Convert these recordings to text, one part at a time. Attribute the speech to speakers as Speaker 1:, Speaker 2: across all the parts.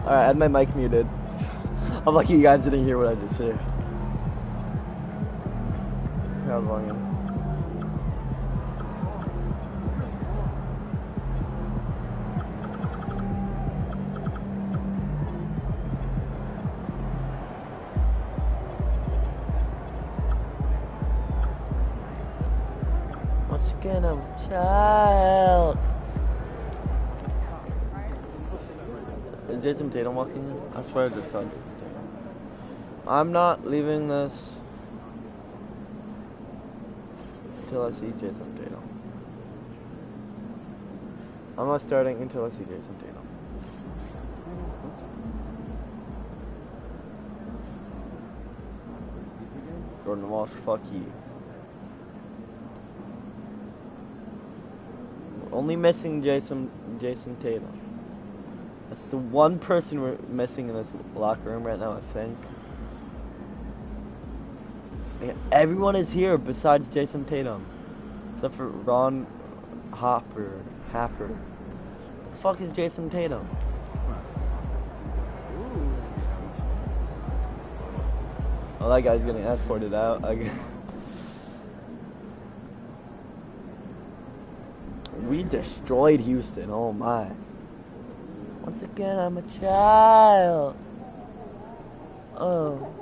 Speaker 1: Alright, I had my mic muted. I'm lucky you guys didn't hear what I just said. Crowd volume. Once again, I'm a child. Is Jason Tatum walking in? I swear I just saw Jason Tatum. I'm not leaving this until I see Jason Tatum. I'm not starting until I see Jason Tatum. Jordan Walsh, fuck you. We're only missing Jason Tatum. That's the one person we're missing in this locker room right now, I think. Yeah, everyone is here besides Jason Tatum. Except for Ron Happer. The fuck is Jason Tatum? Oh, that guy's getting escorted out. We destroyed Houston, oh my. Once again, I'm a child. Oh.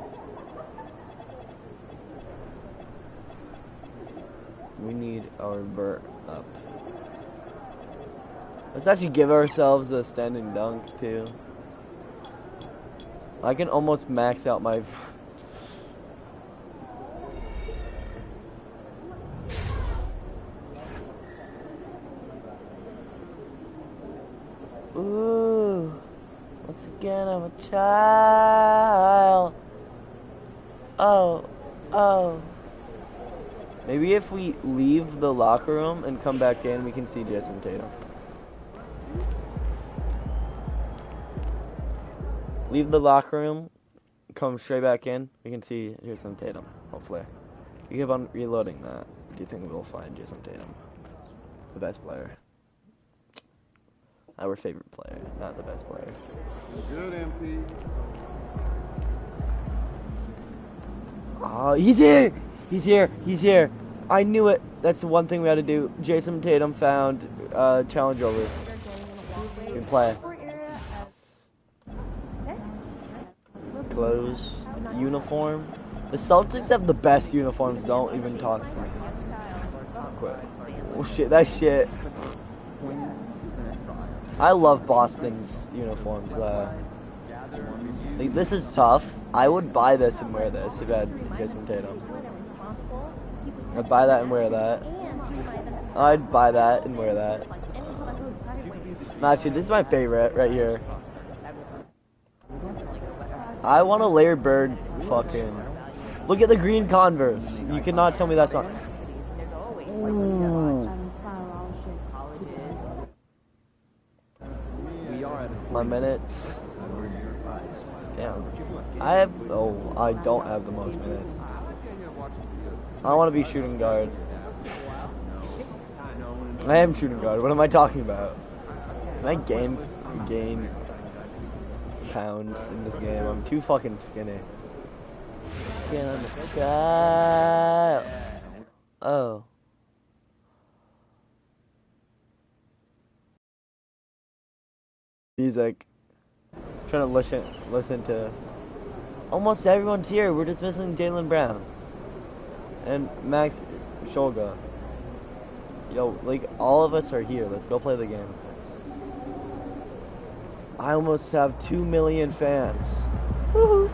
Speaker 1: We need our vert up. Let's actually give ourselves a standing dunk, too. I can almost max out my... Ooh. Once again, I'm a child. Oh. Maybe if we leave the locker room and come back in, we can see Jason Tatum. Leave the locker room, come straight back in, we can see Jason Tatum, hopefully. We keep on reloading that. Do you think we'll find Jason Tatum? The best player. Our favorite player, not the best player.
Speaker 2: Good, MP.
Speaker 1: Oh, he's here! He's here! I knew it! That's the one thing we had to do. Jason Tatum found challenge over. You can play. Clothes. Uniform. The Celtics have the best uniforms, don't even talk to me. Quit. Oh shit, that shit. I love Boston's uniforms though. Like, this is tough. I would buy this and wear this if I had Jason Tatum. I'd buy that and wear that. I'd buy that and wear that. No, actually, this is my favorite right here. I want a Larry Bird fucking... Look at the green Converse. You cannot tell me that's not... Ooh. My minutes. Damn. I don't have the most minutes. I want to be shooting guard. I am shooting guard. What am I talking about? Can I gain pounds in this game? I'm too fucking skinny. Get on the sky. Oh. Music. Trying to listen to. Almost everyone's here. We're just missing Jaylen Brown and Max Shulga. Yo, like, all of us are here. Let's go play the game. I almost have 2 million fans. Woohoo!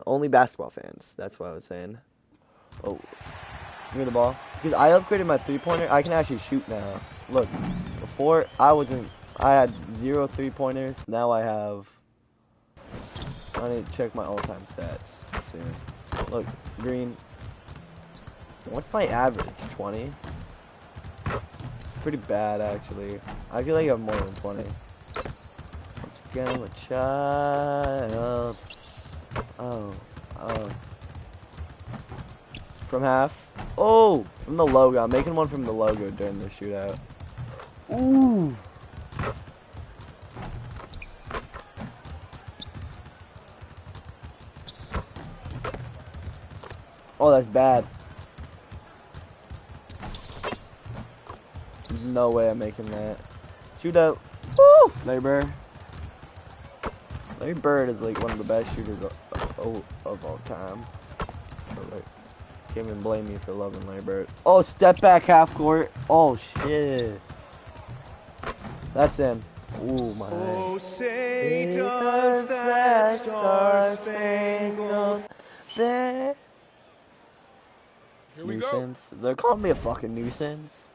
Speaker 1: Only basketball fans. That's what I was saying. Oh, give me the ball. Because I upgraded my three-pointer, I can actually shoot now. Look, before I had 0 3-pointers. Now I have. I need to check my all-time stats. Let's see. Look, green. What's my average? 20? Pretty bad, actually. I feel like I have more than 20. Once again, I'm a child. Oh. From half. Oh! From the logo. I'm making one from the logo during the shootout. Ooh! Oh, that's bad. There's no way I'm making that. Shoot up. Woo! Larry Bird. Larry Bird is like one of the best shooters of all time. So, like, can't even blame me for loving Larry Bird. Oh, step back half court. Oh, shit. That's in. Ooh, my.
Speaker 3: Oh, say does that star-spangled
Speaker 1: banner.
Speaker 3: Here we
Speaker 1: Nuisance. They're calling me a fucking nuisance.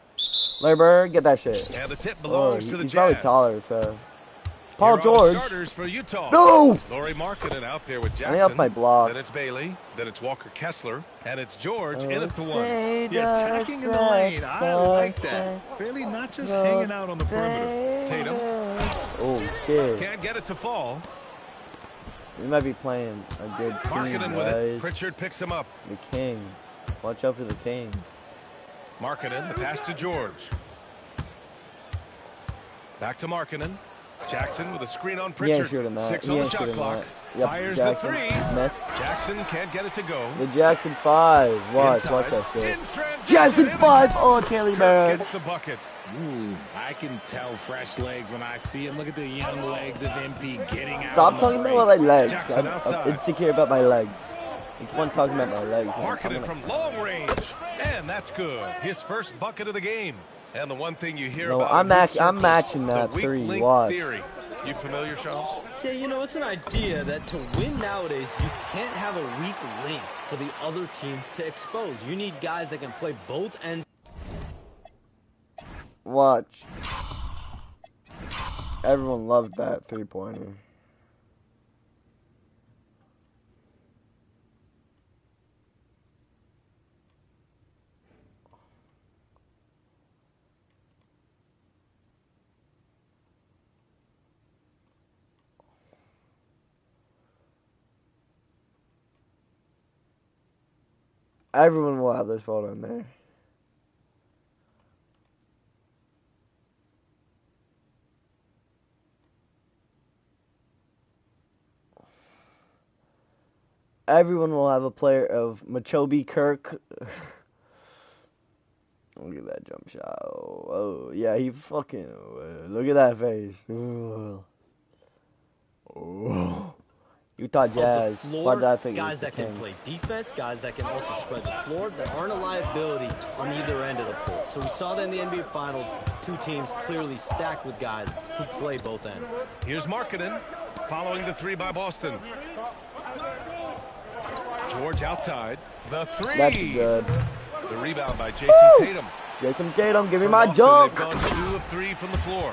Speaker 1: Larry Bird, get that shit.
Speaker 4: And the tip belongs to the
Speaker 1: he's
Speaker 4: Jazz.
Speaker 1: probably taller, so. Paul
Speaker 4: Here are the
Speaker 1: George.
Speaker 4: starters for Utah.
Speaker 1: No!
Speaker 4: Lauri Markkanen out there with
Speaker 1: I
Speaker 4: Jackson.
Speaker 1: think up my block.
Speaker 4: Then it's Bailey. Then it's Walker Kessler. And it's George in at the one.
Speaker 3: Yeah, attacking in the lane. I like that. Bailey not just hanging out on the perimeter.
Speaker 4: Tatum.
Speaker 1: Oh, shit.
Speaker 4: Can't get it to fall.
Speaker 1: We might be playing a good team,
Speaker 4: Markkanen with it.
Speaker 1: guys.
Speaker 4: Pritchard picks him up.
Speaker 1: The Kings. Watch out for the Kings.
Speaker 4: Markkanen, the pass to George. Back to Markkanen. Jackson with a screen on
Speaker 1: He
Speaker 4: Pritchard.
Speaker 1: ain't shooting that.
Speaker 4: 6
Speaker 1: He
Speaker 4: on the
Speaker 1: ain't
Speaker 4: shot
Speaker 1: shooting
Speaker 4: clock.
Speaker 1: that. Yep,
Speaker 4: Fires
Speaker 1: Jackson.
Speaker 4: the three.
Speaker 1: Miss.
Speaker 4: Jackson can't get it to go.
Speaker 1: The Jackson 5. Watch
Speaker 4: Inside.
Speaker 1: that shit.
Speaker 4: In transition,
Speaker 1: Jackson
Speaker 4: in
Speaker 1: 5.
Speaker 4: the-
Speaker 1: Oh, Taylor
Speaker 4: Kirk
Speaker 1: Bird.
Speaker 4: gets the bucket.
Speaker 5: Ooh, I can tell fresh legs when I see him. Look at the young legs of MP getting out.
Speaker 1: Stop
Speaker 5: on
Speaker 1: talking
Speaker 5: the
Speaker 1: about
Speaker 5: break.
Speaker 1: my legs.
Speaker 4: Jackson
Speaker 1: I'm
Speaker 4: outside.
Speaker 1: insecure about my legs. I keep on talking about my legs.
Speaker 4: Markkanen from long range, and that's good. His first bucket of the game. And the one thing you hear
Speaker 1: No,
Speaker 4: about
Speaker 1: I'm
Speaker 4: in hoop
Speaker 1: I'm
Speaker 4: circles,
Speaker 1: matching that
Speaker 4: the weak
Speaker 1: three.
Speaker 4: link
Speaker 1: Watch.
Speaker 4: theory. You familiar, Shams?
Speaker 6: Yeah, you know, it's an idea that to win nowadays, you can't have a weak link for the other team to expose. You need guys that can play both ends.
Speaker 1: Watch. Everyone loved that three-pointer. Everyone will have this photo in there. Everyone will have a player of Machobe Kirk. Look at that jump shot. Oh, yeah, he fucking. Look at that face. Oh. Utah Jazz.
Speaker 6: Of the floor,
Speaker 1: Why did I think it was
Speaker 6: guys
Speaker 1: the
Speaker 6: that can
Speaker 1: Kings?
Speaker 6: play defense, guys that can also spread the floor, that aren't a liability on either end of the floor. So we saw that in the NBA Finals, two teams clearly stacked with guys who play both ends.
Speaker 4: Here's Markkanen, following the three by Boston. George outside. The three.
Speaker 1: That's good.
Speaker 4: The rebound by Jason Tatum.
Speaker 1: Jason Tatum, give me
Speaker 4: For
Speaker 1: my
Speaker 4: Boston,
Speaker 1: dunk.
Speaker 4: They've gone 2 of 3 from the floor.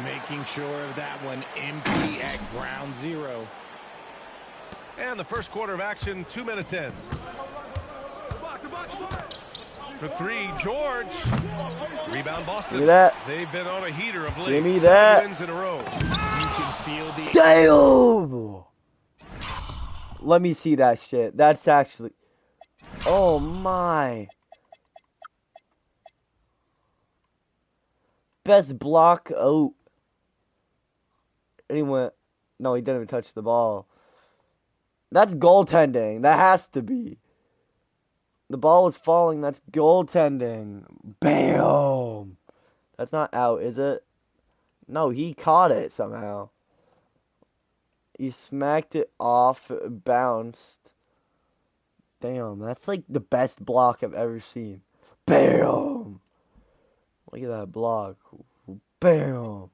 Speaker 5: Making sure of that one. MP at ground zero.
Speaker 4: And the first quarter of action, 2 minutes in. For 3, George. Rebound Boston.
Speaker 1: Give me that.
Speaker 4: They've been on a heater of late.
Speaker 1: Give me
Speaker 4: 7
Speaker 1: that.
Speaker 4: wins in a row.
Speaker 5: You can feel the
Speaker 1: Damn! Let me see that shit. That's actually. Oh my. Best block. Oh. And he went. No, he didn't even touch the ball. That's goaltending. That has to be. The ball was falling. That's goaltending. Bam! That's not out, is it? No, he caught it somehow. He smacked it off, it bounced. Damn, that's like the best block I've ever seen. Bam! Look at that block. Bam!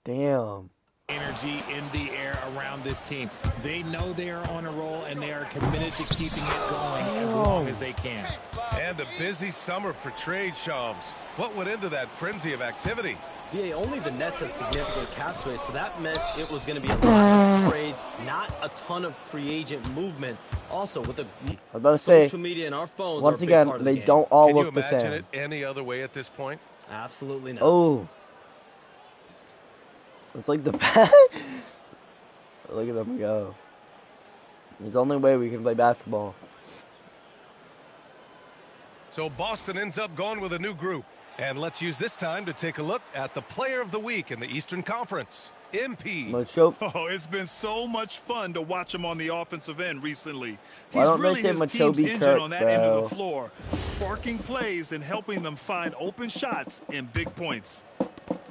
Speaker 1: Damn.
Speaker 5: energy in the air around this team. They know they are on a roll, and they are committed to keeping it going as long as they can.
Speaker 4: And a busy summer for trade, Shams. What went into that frenzy of activity?
Speaker 6: BA, only the Nets have significant cap space, so that meant it was going to be a lot of trades, not a ton of free agent movement. Also, with the
Speaker 1: about to say,
Speaker 6: social media and our phones,
Speaker 1: once
Speaker 6: are a big
Speaker 1: again,
Speaker 6: part of the
Speaker 1: they
Speaker 6: game.
Speaker 1: don't all
Speaker 4: Can you
Speaker 1: look the
Speaker 4: imagine
Speaker 1: same.
Speaker 4: it any other way at this point?
Speaker 6: Absolutely not.
Speaker 1: Oh. It's like the Look at them go. It's the only way we can play basketball.
Speaker 4: So Boston ends up going with a new group. And let's use this time to take a look at the player of the week in the Eastern Conference. MP.
Speaker 1: Machoke.
Speaker 3: Oh, it's been so much fun to watch him on the offensive end recently.
Speaker 1: Why
Speaker 3: He's
Speaker 1: don't they
Speaker 3: really
Speaker 1: say
Speaker 3: his team's
Speaker 1: Machobe
Speaker 3: engine
Speaker 1: Kirk,
Speaker 3: on that end of
Speaker 1: bro?
Speaker 3: the floor, sparking plays and helping them find open shots and big points.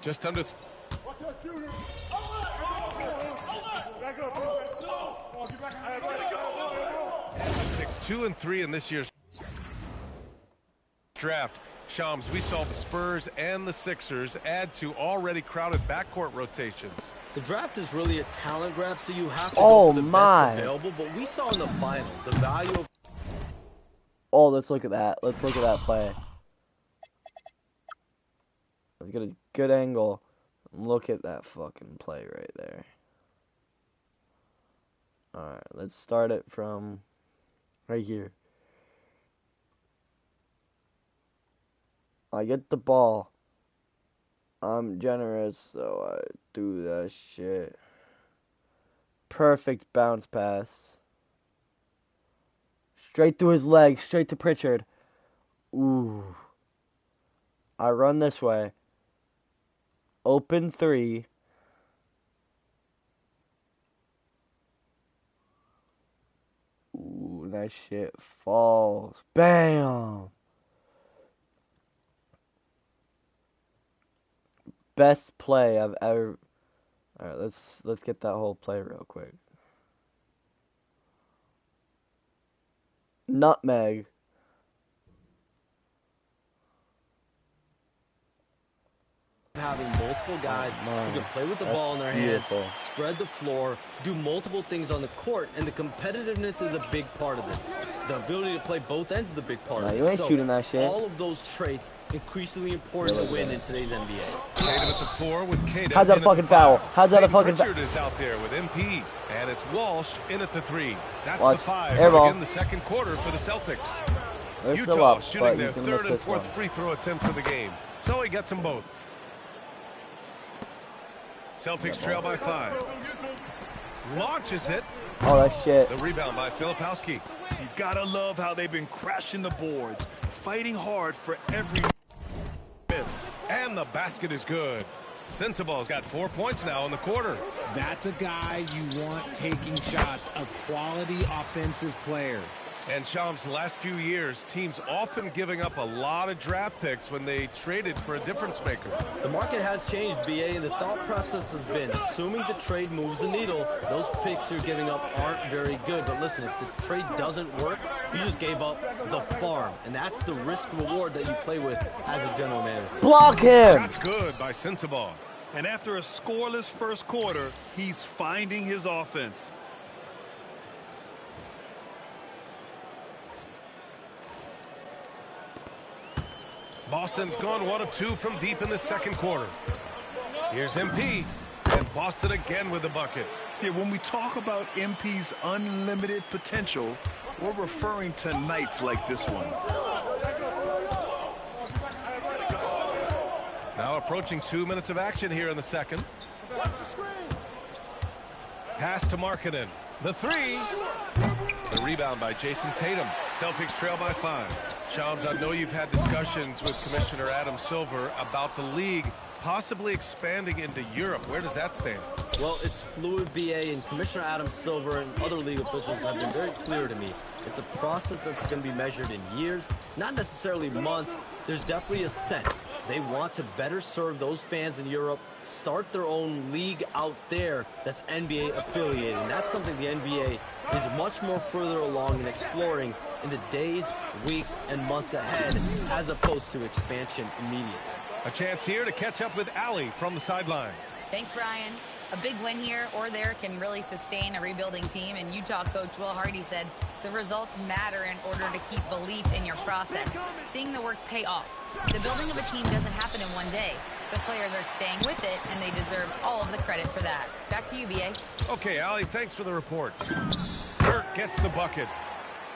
Speaker 4: Just under. Six, 2 and 3 in this year's draft. Shams, we saw the Spurs and the Sixers add to already crowded backcourt rotations.
Speaker 6: The draft is really a talent grab, so you have to
Speaker 1: Oh,
Speaker 6: go for the
Speaker 1: my.
Speaker 6: best available. But we saw in the finals the value of.
Speaker 1: Oh, let's look at that. Let's look at that play. Let's get a good angle. Look at that fucking play right there. Alright, let's start it from right here. I get the ball. I'm generous, so I do that shit. Perfect bounce pass. Straight through his legs, straight to Pritchard. Ooh. I run this way. Open three. Ooh, that shit falls. Bam! Best play I've ever. Alright, let's get that whole play real quick. Nutmeg.
Speaker 6: Having multiple guys who can play with the ball in their
Speaker 1: beautiful.
Speaker 6: hands, spread the floor, do multiple things on the court, and the competitiveness is a big part of this. The ability to play both ends is a big part of
Speaker 1: You
Speaker 6: this.
Speaker 1: ain't
Speaker 6: So
Speaker 1: shooting that shit.
Speaker 6: all of those traits increasingly important to win in today's NBA.
Speaker 4: Tatum at the 4 with Kata.
Speaker 1: How's that a
Speaker 4: in at
Speaker 1: fucking
Speaker 4: the
Speaker 1: foul?
Speaker 4: 5.
Speaker 1: How's that a
Speaker 4: Peyton
Speaker 1: fucking foul?
Speaker 4: Pritchard is out there with MP, and it's Walsh in at the 3. That's
Speaker 1: Watch.
Speaker 4: the 5
Speaker 1: Air
Speaker 4: to
Speaker 1: ball.
Speaker 4: begin the second quarter for the Celtics.
Speaker 1: They're still
Speaker 4: Utah
Speaker 1: up,
Speaker 4: shooting
Speaker 1: but
Speaker 4: their
Speaker 1: he's gonna
Speaker 4: third
Speaker 1: miss
Speaker 4: and
Speaker 1: this
Speaker 4: fourth
Speaker 1: one.
Speaker 4: free throw attempts of the game, so he gets them both. Celtics trail by 5. Launches it.
Speaker 1: Oh, that shit.
Speaker 4: The rebound by Filipowski.
Speaker 3: You gotta love how they've been crashing the boards, fighting hard for every miss.
Speaker 4: And the basket is good. Sensabaugh's got 4 points now in the quarter.
Speaker 5: That's a guy you want taking shots, a quality offensive player.
Speaker 4: And Shams, the last few years, teams often giving up a lot of draft picks when they traded for a difference maker.
Speaker 6: The market has changed, BA, and the thought process has been, assuming the trade moves the needle, those picks you're giving up aren't very good. But listen, if the trade doesn't work, you just gave up the farm. And that's the risk reward that you play with as a general manager.
Speaker 1: Block him!
Speaker 4: That's good by Sensabaugh.
Speaker 3: And after a scoreless first quarter, he's finding his offense.
Speaker 4: Boston's gone 1 of 2 from deep in the second quarter. Here's MP, and Boston again with the bucket.
Speaker 3: Yeah, when we talk about MP's unlimited potential, we're referring to nights like this one.
Speaker 4: Now approaching 2 minutes of action here in the second. Pass to Markkanen. The 3. The rebound by Jason Tatum. Celtics trail by 5. Shams, I know you've had discussions with Commissioner Adam Silver about the league possibly expanding into Europe. Where does that stand?
Speaker 6: Well, it's fluid, BA, and Commissioner Adam Silver and other league officials have been very clear to me. It's a process that's going to be measured in years, not necessarily months. There's definitely a sense. They want to better serve those fans in Europe, start their own league out there that's NBA affiliated. And that's something the NBA is much more further along in exploring in the days, weeks, and months ahead, as opposed to expansion immediately.
Speaker 4: A chance here to catch up with Allie from the sideline.
Speaker 7: Thanks, Brian. A big win here or there can really sustain a rebuilding team, and Utah coach Will Hardy said the results matter in order to keep belief in your process, seeing the work pay off. The building of a team doesn't happen in one day. The players are staying with it, and they deserve all of the credit for that. Back to you, B.A.
Speaker 4: Okay, Allie, thanks for the report. Kirk gets the bucket.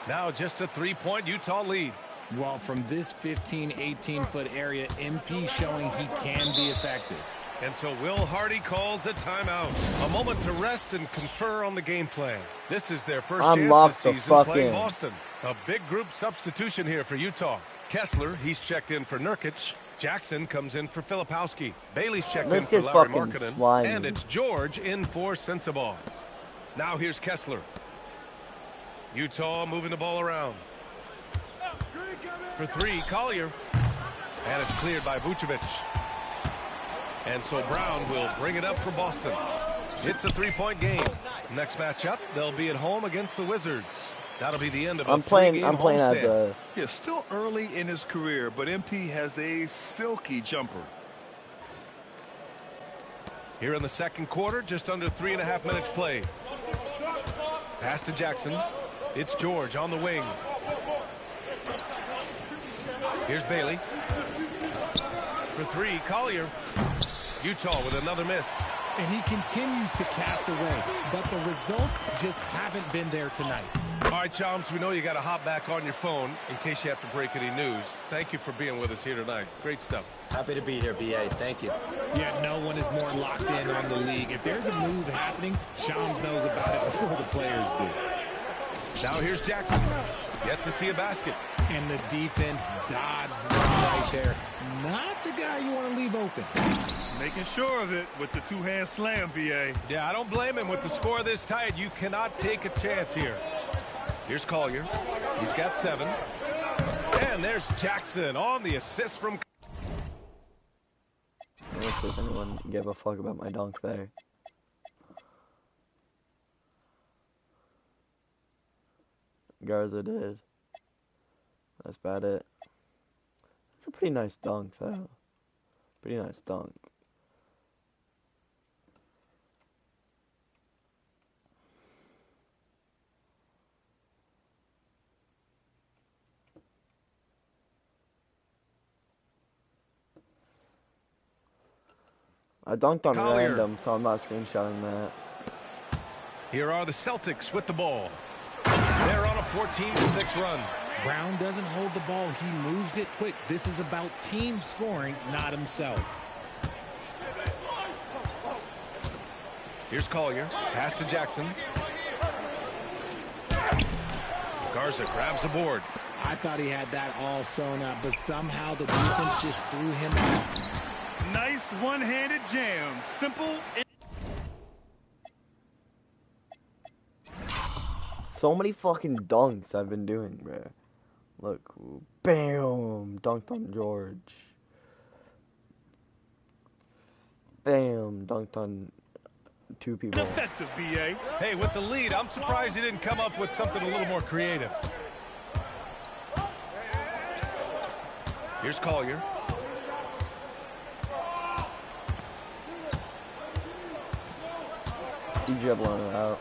Speaker 4: Now just a 3-point Utah lead.
Speaker 5: Well, from this 15, 18-foot area, MP showing he can be effective.
Speaker 4: And so Will Hardy calls the timeout. A moment to rest and confer on the game plan. This is their first chance this season playing Boston. A big group substitution here for Utah. Kessler, he's checked in for Nurkic. Jackson comes in for Filipowski. Bailey's checked
Speaker 1: This
Speaker 4: in for
Speaker 1: guy's
Speaker 4: Larry
Speaker 1: fucking
Speaker 4: Markkinen.
Speaker 1: slimy.
Speaker 4: And it's George in for Sensabaugh. Now here's Kessler. Utah moving the ball around. For three, Collier. And it's cleared by Vucevic. And so Brown will bring it up for Boston. It's a three-point game. Next matchup, they'll be at home against the Wizards. That'll be the end of a three-game
Speaker 1: I'm playing as
Speaker 4: homestand.
Speaker 1: a.
Speaker 3: Yeah, still early in his career, but MP has a silky jumper.
Speaker 4: Here in the second quarter, just under 3.5 minutes played. Pass to Jackson. It's George on the wing. Here's Bailey. For three, Collier. Utah with another miss.
Speaker 5: And he continues to cast away, but the results just haven't been there tonight.
Speaker 4: All right, Chomps, we know you got to hop back on your phone in case you have to break any news. Thank you for being with us here tonight. Great stuff.
Speaker 6: Happy to be here, BA. Thank you.
Speaker 5: Yet no one is more locked in on the league. If there's a move happening, Shams knows about it before the players do.
Speaker 4: Now here's Jackson. Yet to see a basket.
Speaker 5: And the defense dodged right there. Not the guy you want to leave open.
Speaker 3: Making sure of it with the two-hand slam, BA.
Speaker 4: Yeah, I don't blame him. With the score this tight, you cannot take a chance here. Here's Collier. He's got 7. And there's Jackson on the assist from...
Speaker 1: Let's see if anyone gave a fuck about my dunk there. Garza did. That's about it. It's a pretty nice dunk, though. Pretty nice dunk. I dunked on
Speaker 4: Collier.
Speaker 1: random, so I'm not screenshotting that.
Speaker 4: Here are the Celtics with the ball. They're on a 14-6 run.
Speaker 5: Brown doesn't hold the ball. He moves it quick. This is about team scoring, not himself.
Speaker 4: Here's Collier. Pass to Jackson. Garza grabs the board.
Speaker 5: I thought he had that all sewn up, but somehow the defense just threw him off.
Speaker 3: Nice one-handed jam. Simple.
Speaker 1: So many fucking dunks I've been doing, bro. Look, bam, dunked on George. Bam, dunked on 2 people.
Speaker 3: Effective, BA.
Speaker 4: Hey, with the lead, I'm surprised he didn't come up with something a little more creative. Here's Collier.
Speaker 1: DJ blowing it out.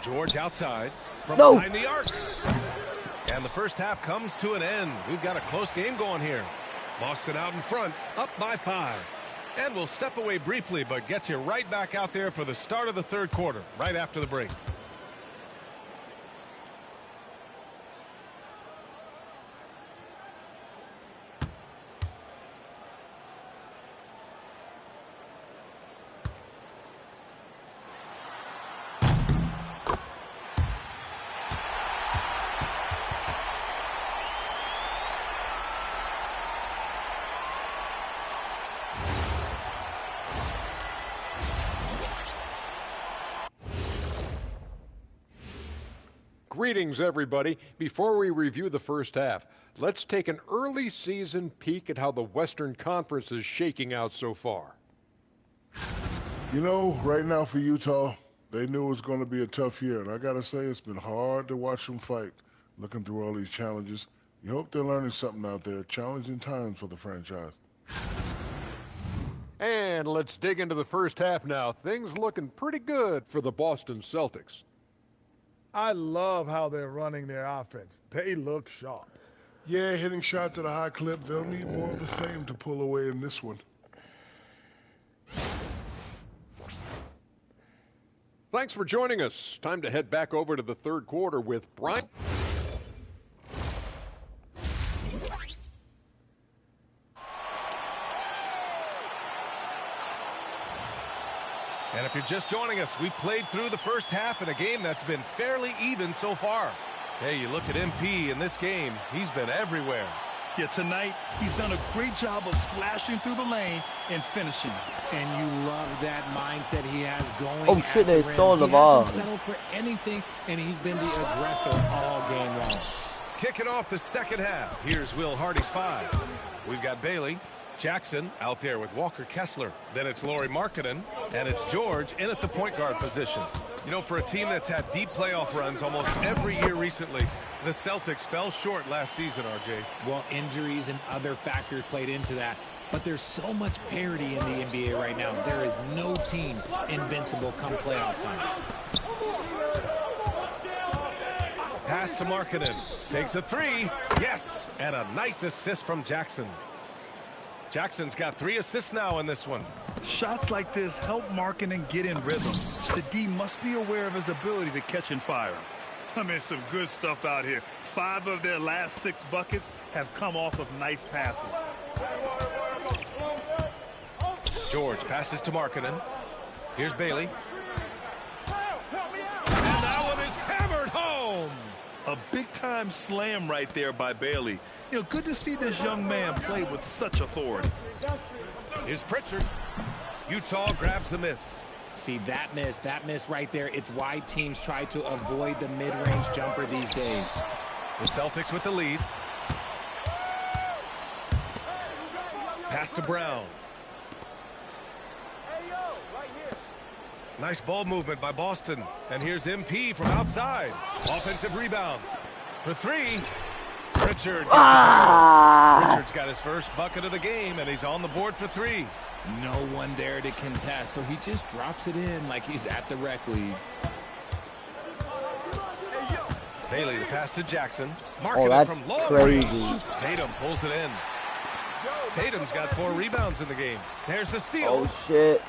Speaker 4: George outside from
Speaker 1: No.
Speaker 4: behind the arc. And the first half comes to an end. We've got a close game going here. Boston out in front, up by 5. And we'll step away briefly, but get you right back out there for the start of the third quarter, right after the break.
Speaker 8: Greetings, everybody. Before we review the first half, let's take an early season peek at how the Western Conference is shaking out so far.
Speaker 2: You know, right now for Utah, they knew it was going to be a tough year. And I got to say, it's been hard to watch them fight, looking through all these challenges. You hope they're learning something out there. Challenging times for the franchise.
Speaker 8: And let's dig into the first half now. Things looking pretty good for the Boston Celtics.
Speaker 9: I love how they're running their offense. They look sharp.
Speaker 2: Yeah, hitting shots at a high clip. They'll need more of the same to pull away in this one.
Speaker 8: Thanks for joining us. Time to head back over to the third quarter with Brian.
Speaker 4: And if you're just joining us, we played through the first half in a game that's been fairly even so far. Hey, you look at MP in this game, he's been everywhere.
Speaker 3: Yeah, tonight, he's done a great job of slashing through the lane and finishing.
Speaker 5: And you love that mindset he has going.
Speaker 1: Oh, shit, they stole the ball.
Speaker 5: He hasn't settled for anything, and he's been the aggressor all game long.
Speaker 4: Kicking off the second half. Here's Will Hardy's 5. We've got Bailey, Jackson out there with Walker Kessler. Then it's Lauri Markkanen, and it's George in at the point guard position. You know, for a team that's had deep playoff runs almost every year recently, the Celtics fell short last season, RJ.
Speaker 5: Well, injuries and other factors played into that. But there's so much parity in the NBA right now. There is no team invincible come playoff time.
Speaker 4: Pass to Markkanen. Takes a 3. Yes! And a nice assist from Jackson. Jackson's got 3 assists now in this one.
Speaker 3: Shots like this help Markkanen get in rhythm. The D must be aware of his ability to catch and fire. I mean, some good stuff out here. 5 of their last 6 buckets have come off of nice passes.
Speaker 4: George passes to Markkanen. Here's Bailey. And that one is hammered home.
Speaker 3: A big-time slam right there by Bailey. You know, good to see this young man play with such authority.
Speaker 4: Here's Pritchard. Utah grabs the miss.
Speaker 5: See, that miss right there, it's why teams try to avoid the mid-range jumper these days.
Speaker 4: The Celtics with the lead. Pass to Brown. Nice ball movement by Boston. And here's MP from outside. Offensive rebound. For 3. Pritchard gets Pritchard's got his first bucket of the game, and he's on the board for 3.
Speaker 5: No one there to contest, so he just drops it in like he's at the rec league.
Speaker 4: Bailey, the pass to Jackson.
Speaker 1: Oh, that's
Speaker 4: from long
Speaker 1: crazy.
Speaker 4: range. Tatum pulls it in. Tatum's got 4 rebounds in the game. There's the steal.
Speaker 1: Oh, shit.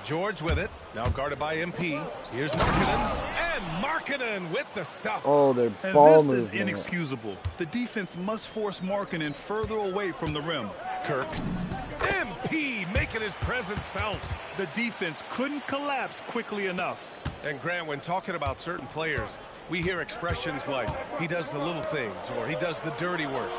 Speaker 4: George with it. Now guarded by MP. Here's Markkanen. And Markkanen with the stuff.
Speaker 1: Oh, they're
Speaker 3: And
Speaker 1: ball
Speaker 3: this is
Speaker 1: movement.
Speaker 3: inexcusable. The defense must force Markkanen further away from the rim.
Speaker 4: Kirk. MP making his presence felt.
Speaker 3: The defense couldn't collapse quickly enough.
Speaker 4: And Grant, when talking about certain players, we hear expressions like, he does the little things, or he does the dirty work.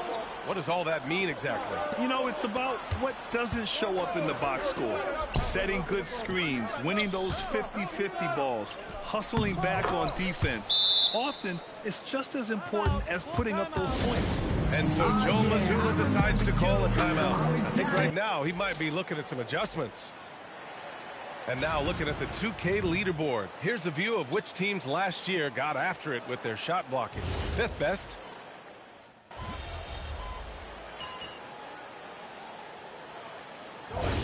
Speaker 4: What does all that mean exactly?
Speaker 3: You know, it's about what doesn't show up in the box score. Setting good screens, winning those 50-50 balls, hustling back on defense. Often, it's just as important as putting up those points.
Speaker 4: And so Joe Mazzulla decides to call a timeout. I think right now he might be looking at some adjustments. And now looking at the 2K leaderboard. Here's a view of which teams last year got after it with their shot blocking. 5th best.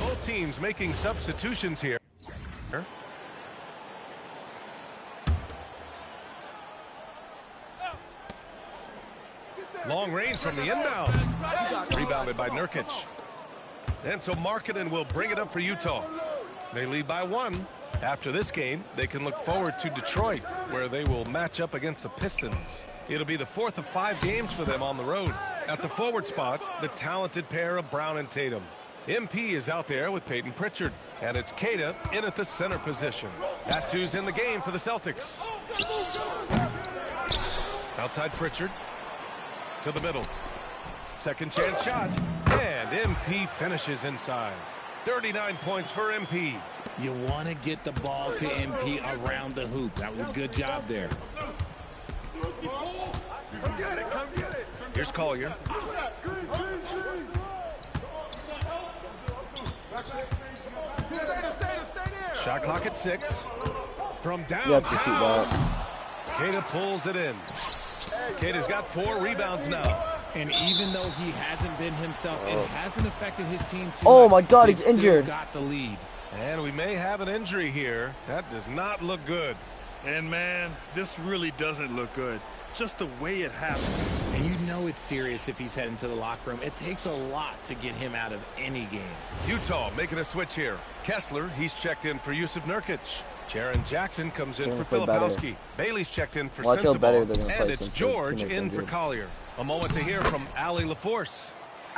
Speaker 4: Both teams making substitutions here. Long range from the inbound. Rebounded by Nurkic. And so Markkanen will bring it up for Utah. They lead by 1. After this game, they can look forward to Detroit, where they will match up against the Pistons. It'll be the 4th of 5 games for them on the road. At the forward spots, the talented pair of Brown and Tatum. MP is out there with Peyton Pritchard. And it's Queta in at the center position. That's who's in the game for the Celtics. Outside Pritchard. To the middle. Second chance shot. And MP finishes inside. 39 points for MP.
Speaker 5: You want to get the ball to MP around the hoop. That was a good job there.
Speaker 4: Here's Collier. Shot clock at 6. From downtown. Queta pulls it in. Queta's got 4 rebounds now.
Speaker 5: And even though he hasn't been himself, it hasn't affected his team too
Speaker 1: Oh
Speaker 5: much.
Speaker 1: my God,
Speaker 5: They've
Speaker 1: he's
Speaker 5: still
Speaker 1: injured.
Speaker 5: Got the lead.
Speaker 4: And we may have an injury here. That does not look good.
Speaker 3: And man, this really doesn't look good. Just the way it happened.
Speaker 5: And you know it's serious if he's heading to the locker room. It takes a lot to get him out of any game.
Speaker 4: Utah making a switch here. Kessler, he's checked in for Jusuf Nurkic. Jaren Jackson comes in for Filipowski. Bailey's checked in for
Speaker 1: Watch how
Speaker 4: Sensabaugh.
Speaker 1: better they're gonna
Speaker 4: And
Speaker 1: play
Speaker 4: it's
Speaker 1: since
Speaker 4: George
Speaker 1: Timothy's
Speaker 4: in for
Speaker 1: injured.
Speaker 4: Collier. A moment to hear from Allie LaForce.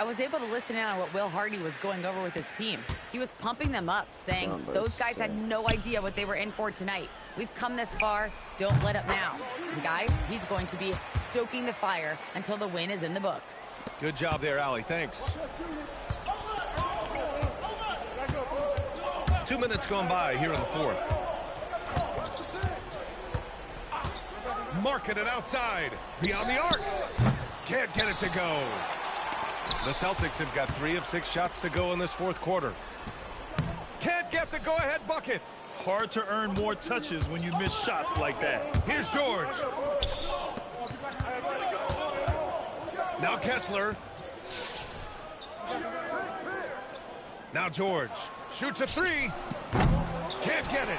Speaker 7: I was able to listen in on what Will Hardy was going over with his team. He was pumping them up, saying those guys had no idea what they were in for tonight. We've come this far, don't let up now. And guys, he's going to be stoking the fire until the win is in the books.
Speaker 4: Good job there, Allie. Thanks. 2 minutes gone by here in the fourth. Marking it outside. Beyond the arc. Can't get it to go. The Celtics have got 3 of 6 shots to go in this fourth quarter. Can't get the go-ahead bucket.
Speaker 3: Hard to earn more touches when you miss shots like that.
Speaker 4: Here's George. Now Kessler. Now George. Shoots a 3. Can't get it.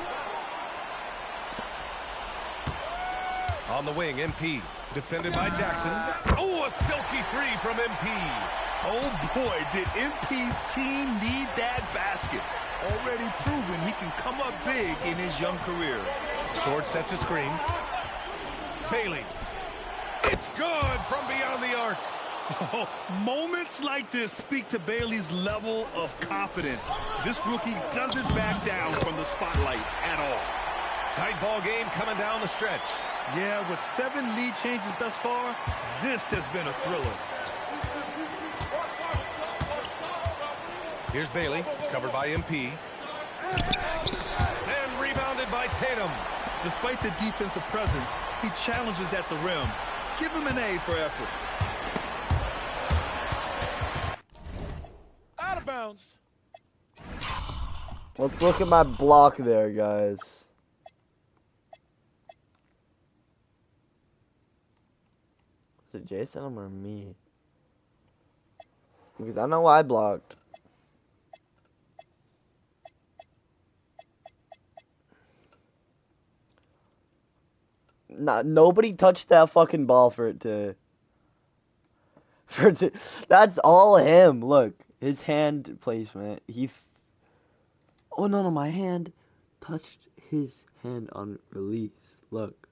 Speaker 4: On the wing, MP. Defended by Jackson. Oh, a silky 3 from MP.
Speaker 3: Oh boy, did MP's team need that basket. Already proven he can come up big in his young career.
Speaker 4: George sets a screen. Bailey. It's good from beyond the arc.
Speaker 3: Oh, moments like this speak to Bailey's level of confidence. This rookie doesn't back down from the spotlight at all.
Speaker 4: Tight ball game coming down the stretch.
Speaker 3: Yeah, with 7 lead changes thus far, this has been a thriller.
Speaker 4: Here's Bailey, covered by MP. And rebounded by Tatum.
Speaker 3: Despite the defensive presence, he challenges at the rim. Give him an A for effort.
Speaker 9: Out of bounds.
Speaker 1: Let's look at my block there, guys. Is it Jason or me? Because I know I blocked. Nobody touched that fucking ball for it to. That's all him. Look, his hand placement. Oh no, my hand touched his hand on release. Look.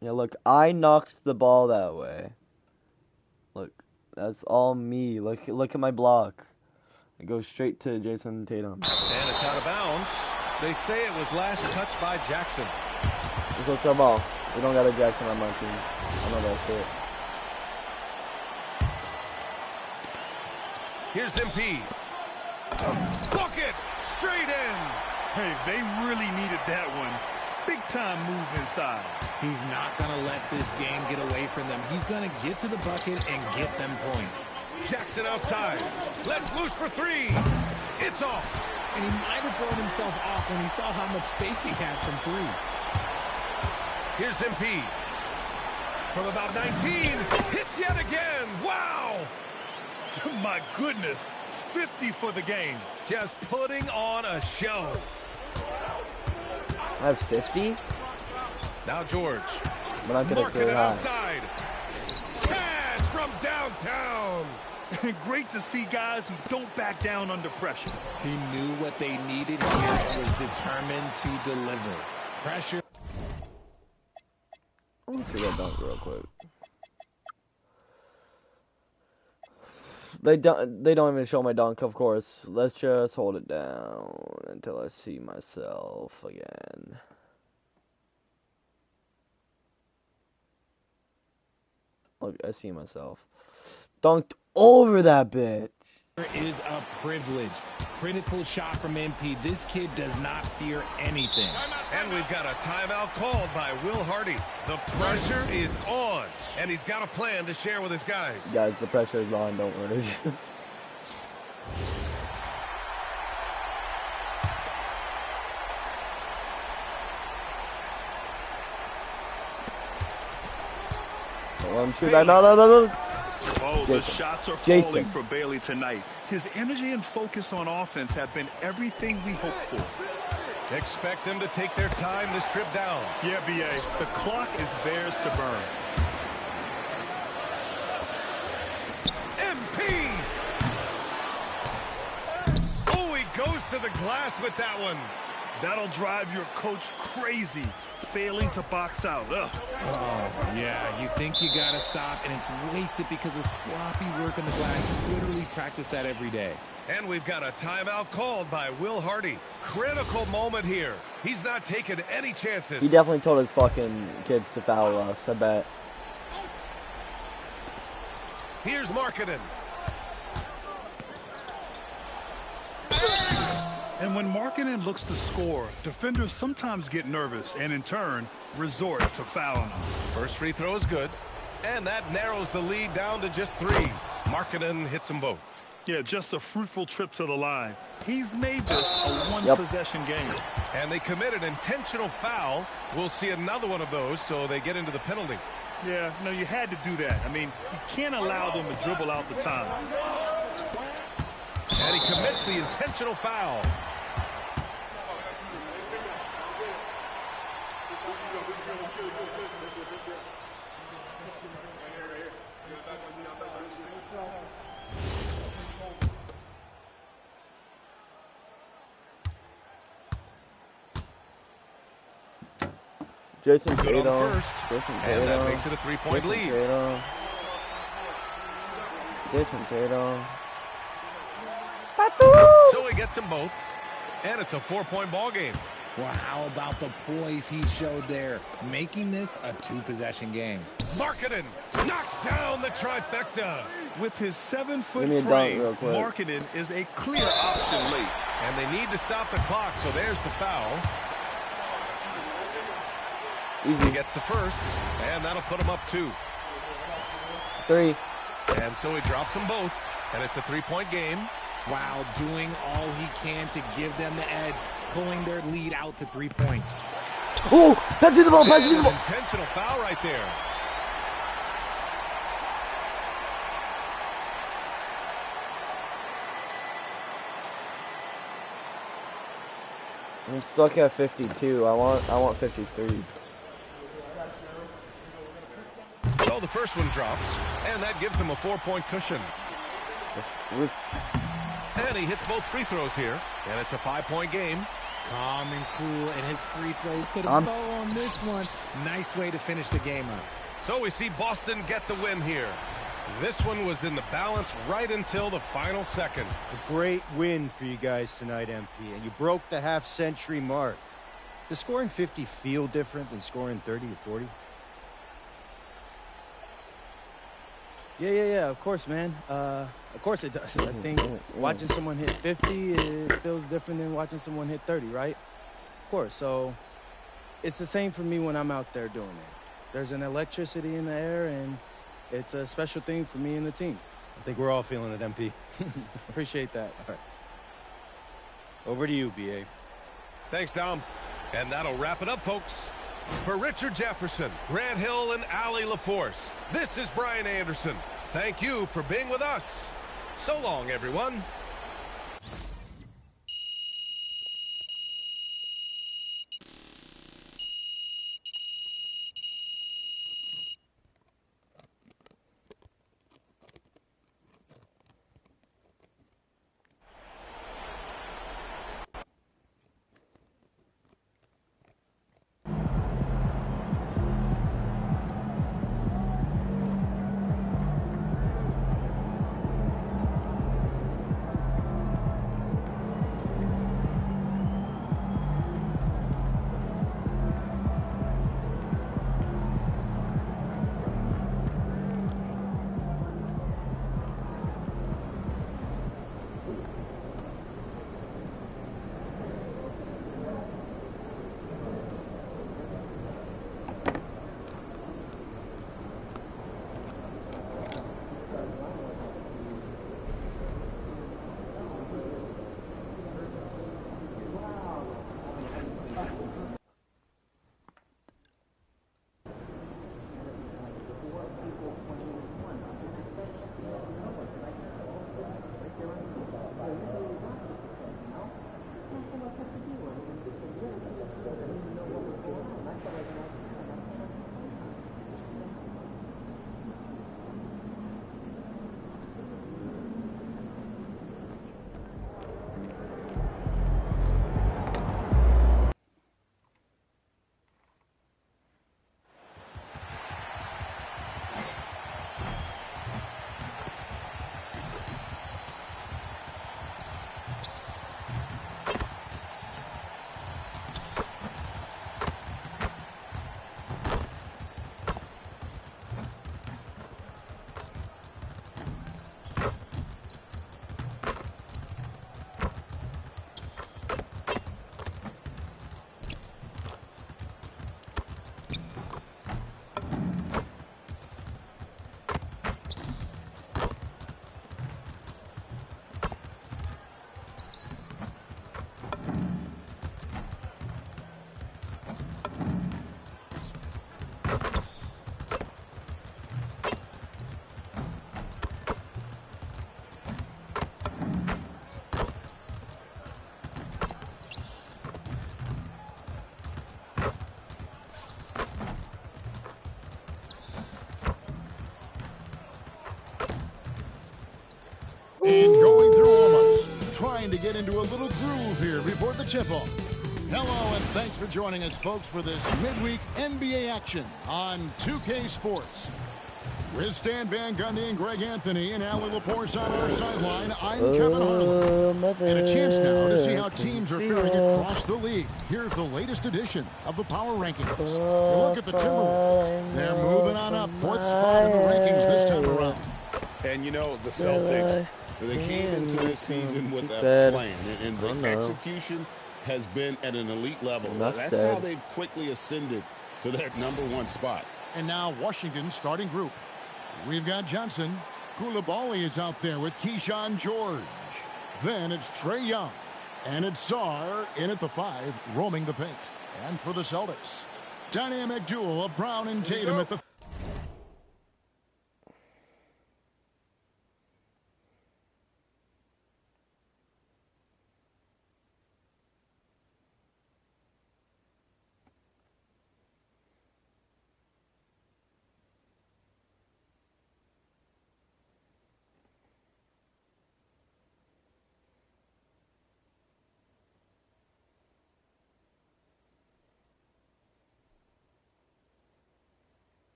Speaker 1: Yeah, look, I knocked the ball that way. Look, that's all me. Look at my block. It goes straight to Jason Tatum.
Speaker 4: And it's out of bounds. They say it was last touched by Jackson.
Speaker 1: Let's go ball. We don't got a Jackson on my team. I know that shit.
Speaker 4: Here's MP. Bucket! Straight in!
Speaker 3: Hey, they really needed that one. Big time move inside.
Speaker 5: He's not going to let this game get away from them. He's going to get to the bucket and get them points.
Speaker 4: Jackson outside. Let's loose for 3. It's off.
Speaker 5: And he might have thrown himself off when he saw how much space he had from 3.
Speaker 4: Here's MP. From about 19. Hits yet again. Wow!
Speaker 3: My goodness. 50 for the game.
Speaker 4: Just putting on a show.
Speaker 1: I have 50?
Speaker 4: Now George.
Speaker 1: But I'm gonna
Speaker 4: Marking it
Speaker 1: high.
Speaker 4: outside. Cash from downtown.
Speaker 3: Great to see guys who don't back down under pressure.
Speaker 5: He knew what they needed here and was determined to deliver. Pressure.
Speaker 1: Let me see that dunk real quick. They don't even show my dunk, of course. Let's just hold it down until I see myself again. Look, I see myself. Dunked over that bitch.
Speaker 5: Is a privilege. Critical shot from MP. This kid does not fear anything.
Speaker 4: And we've got a timeout called by Will Hardy. The pressure is on, and he's got a plan to share with his guys.
Speaker 1: Guys, the pressure is on, don't worry. One shoot. No.
Speaker 3: Oh,
Speaker 1: Jason.
Speaker 3: the shots are
Speaker 1: Jason.
Speaker 3: falling for Bailey tonight. His energy and focus on offense have been everything we hoped for.
Speaker 4: Expect them to take their time this trip down.
Speaker 3: Yeah, B.A., the clock is theirs to burn.
Speaker 4: MP! Oh, he goes to the glass with that one.
Speaker 3: That'll drive your coach crazy, failing to box out. Ugh.
Speaker 5: Oh, yeah, you think you got to stop, and it's wasted because of sloppy work on the glass. You literally practice that every day.
Speaker 4: And we've got a timeout called by Will Hardy. Critical moment here. He's not taking any chances.
Speaker 1: He definitely told his fucking kids to foul us, I bet.
Speaker 4: Here's Markkanen.
Speaker 3: And when Markkanen looks to score, defenders sometimes get nervous and, in turn, resort to fouling him.
Speaker 4: First free throw is good. And that narrows the lead down to just 3. Markkanen hits them both.
Speaker 3: Yeah, just a fruitful trip to the line. He's made this a one-possession game.
Speaker 4: And they commit an intentional foul. We'll see another one of those, so they get into the penalty.
Speaker 3: Yeah, no, you had to do that. I mean, you can't allow them to dribble out the time.
Speaker 4: And he commits the intentional foul.
Speaker 1: Jason
Speaker 4: Good on
Speaker 1: Tatum.
Speaker 4: first.
Speaker 1: Jason
Speaker 4: And that
Speaker 1: Tatum.
Speaker 4: makes it a 3-point lead.
Speaker 1: Jason Tatum.
Speaker 4: So he gets them both. And it's a 4-point ball game.
Speaker 5: Well, how about the poise he showed there, making this a 2-possession game.
Speaker 4: Markkanen knocks down the trifecta.
Speaker 3: With his 7-foot
Speaker 1: Give me a dunk
Speaker 3: frame,
Speaker 1: real quick.
Speaker 3: Markkanen is a clear option late.
Speaker 4: And they need to stop the clock, so there's the foul. He
Speaker 1: Easy.
Speaker 4: gets the first, and that'll put him up 2.
Speaker 1: 3.
Speaker 4: And so he drops them both, and it's a 3-point game.
Speaker 5: Wow, doing all he can to give them the edge, pulling their lead out to 3 points.
Speaker 1: Oh, pass me the ball, pass me the
Speaker 4: And
Speaker 1: ball.
Speaker 4: an intentional foul right there.
Speaker 1: I'm stuck at 52. I want 53.
Speaker 4: So the first one drops, and that gives him a 4-point cushion. And he hits both free throws here, and it's a 5-point game.
Speaker 5: Calm and cool, and his free throws put a bow on this one. Nice way to finish the game up.
Speaker 4: So we see Boston get the win here. This one was in the balance right until the final second.
Speaker 10: A great win for you guys tonight, MP, and you broke the half-century mark. Does scoring 50 feel different than scoring 30 or 40?
Speaker 11: Yeah, of course, man. Of course it does. I think watching someone hit 50, it feels different than watching someone hit 30, right? Of course. So it's the same for me when I'm out there doing it. There's an electricity in the air, and it's a special thing for me and the team.
Speaker 10: I think we're all feeling it, MP.
Speaker 11: Appreciate that.
Speaker 10: All right. Over to you, BA.
Speaker 4: Thanks, Dom. And that'll wrap it up, folks. For Richard Jefferson, Grant Hill, and Allie LaForce, this is Brian Anderson. Thank you for being with us. So long, everyone.
Speaker 12: get into a little groove here before the tip-off. Hello, and thanks for joining us, folks, for this midweek NBA action on 2K Sports. With Stan Van Gundy and Greg Anthony and Allie LaForce on our sideline, I'm Kevin Harlan. And a chance now to see how teams are faring across the league. Here's the latest edition of the Power Rankings. You look at the Timberwolves. They're moving on up, 4th spot in the rankings this time around.
Speaker 13: And, you know, the Celtics, they came into this season with a plan, and the execution has been at an elite level. That's how they've quickly ascended to that #1 spot.
Speaker 12: And now Washington's starting group. We've got Johnson. Koulibaly is out there with Keyshawn George. Then it's Trae Young. And it's Sarr in at the 5, roaming the paint. And for the Celtics, dynamic duel of Brown and Tatum at the...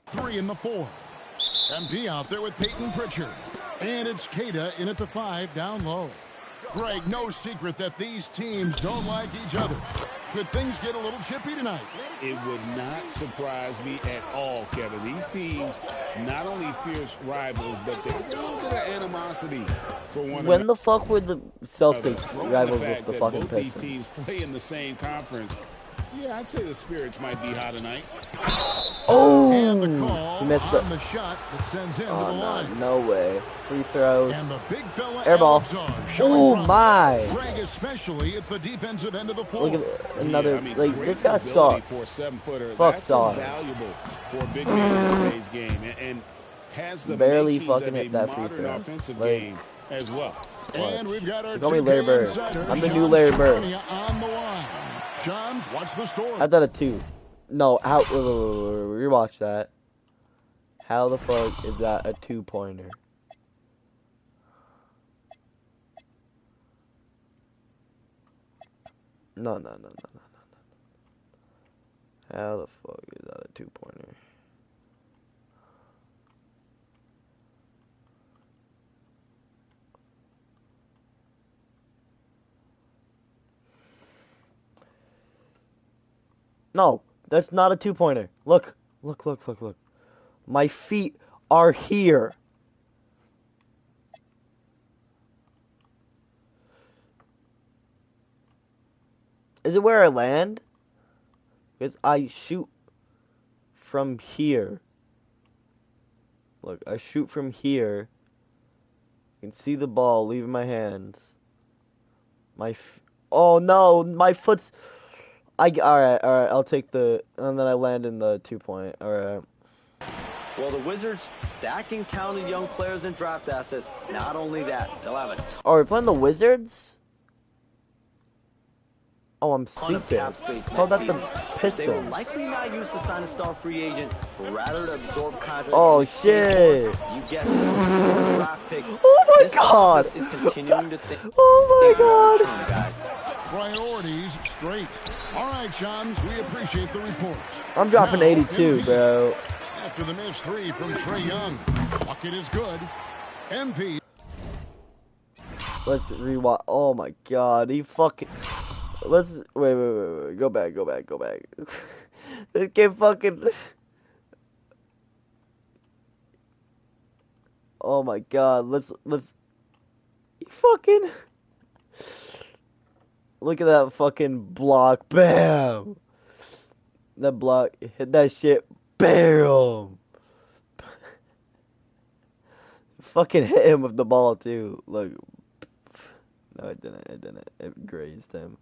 Speaker 12: Three in the 4. MP out there with Peyton Pritchard. And it's Queta in at the 5 down low. Greg, no secret that these teams don't like each other. Could things get a little chippy tonight?
Speaker 13: It would not surprise me at all, Kevin. These teams not only fierce rivals, but there's a little bit of animosity for one another.
Speaker 1: When the fuck would the Celtics rival with the fucking
Speaker 13: both
Speaker 1: Pistons?
Speaker 13: these teams play in the same conference. Yeah, I'd say the spirits might be hot tonight.
Speaker 1: Oh,
Speaker 12: and the call
Speaker 1: he missed
Speaker 12: on the shot that sends him to the line.
Speaker 1: No way. Free throws.
Speaker 12: And the big fella
Speaker 1: Airball. Oh my.
Speaker 12: Greg especially at the defensive end of the floor.
Speaker 1: Look at another.
Speaker 13: Yeah, I mean,
Speaker 1: like this guy sucks.
Speaker 13: For a 7-footer.
Speaker 1: Fuck
Speaker 13: That's
Speaker 1: Sarr.
Speaker 13: invaluable for a big man in today's game, and has the
Speaker 1: Barely
Speaker 13: makings
Speaker 1: fucking
Speaker 13: of a
Speaker 1: hit that free
Speaker 13: modern
Speaker 1: throw.
Speaker 13: offensive
Speaker 1: Like,
Speaker 13: game as well.
Speaker 12: And we've got our
Speaker 1: call me Larry Bird. I'm the new Larry Bird.
Speaker 12: On the line. Shams, what's the story?
Speaker 1: I thought a 2. No, how? Rewatch that. How the fuck is that a 2-pointer? No. How the fuck is that a 2-pointer? No, that's not a 2-pointer. Look. My feet are here. Is it where I land? Because I shoot from here. Look, I shoot from here. You can see the ball leaving my hands. Oh no, my foot's... Alright, I'll take the... And then I land in the 2-point. Alright.
Speaker 6: Well, the Wizards stacking talented young players and draft assets. Not only that, they'll have a
Speaker 1: Oh, we're playing the Wizards? Oh, I'm
Speaker 6: ton of
Speaker 1: stupid.
Speaker 6: cap space
Speaker 1: Call that
Speaker 6: next
Speaker 1: the
Speaker 6: season.
Speaker 1: Pistons.
Speaker 6: They will likely not use to sign a star free agent, rather to absorb contracts.
Speaker 1: Oh, shit.
Speaker 6: You guessed it. Draft picks.
Speaker 1: Oh my
Speaker 6: This
Speaker 1: god.
Speaker 6: offense is continuing to think.
Speaker 1: Oh my god.
Speaker 6: long-term, guys.
Speaker 12: Priorities straight. All right, Shams, we appreciate the report.
Speaker 1: I'm dropping
Speaker 12: Now,
Speaker 1: 82,
Speaker 12: MP.
Speaker 1: bro.
Speaker 12: After the missed 3 from Trae Young. Bucket is good. MP.
Speaker 1: Let's rewatch. Oh my god, he fucking. Let's wait. Go back. This game fucking. Oh my god, let's. He fucking. Look at that fucking block. Bam. That block hit that shit. Bam. Fucking hit him with the ball too. Look. No, it didn't. It grazed him.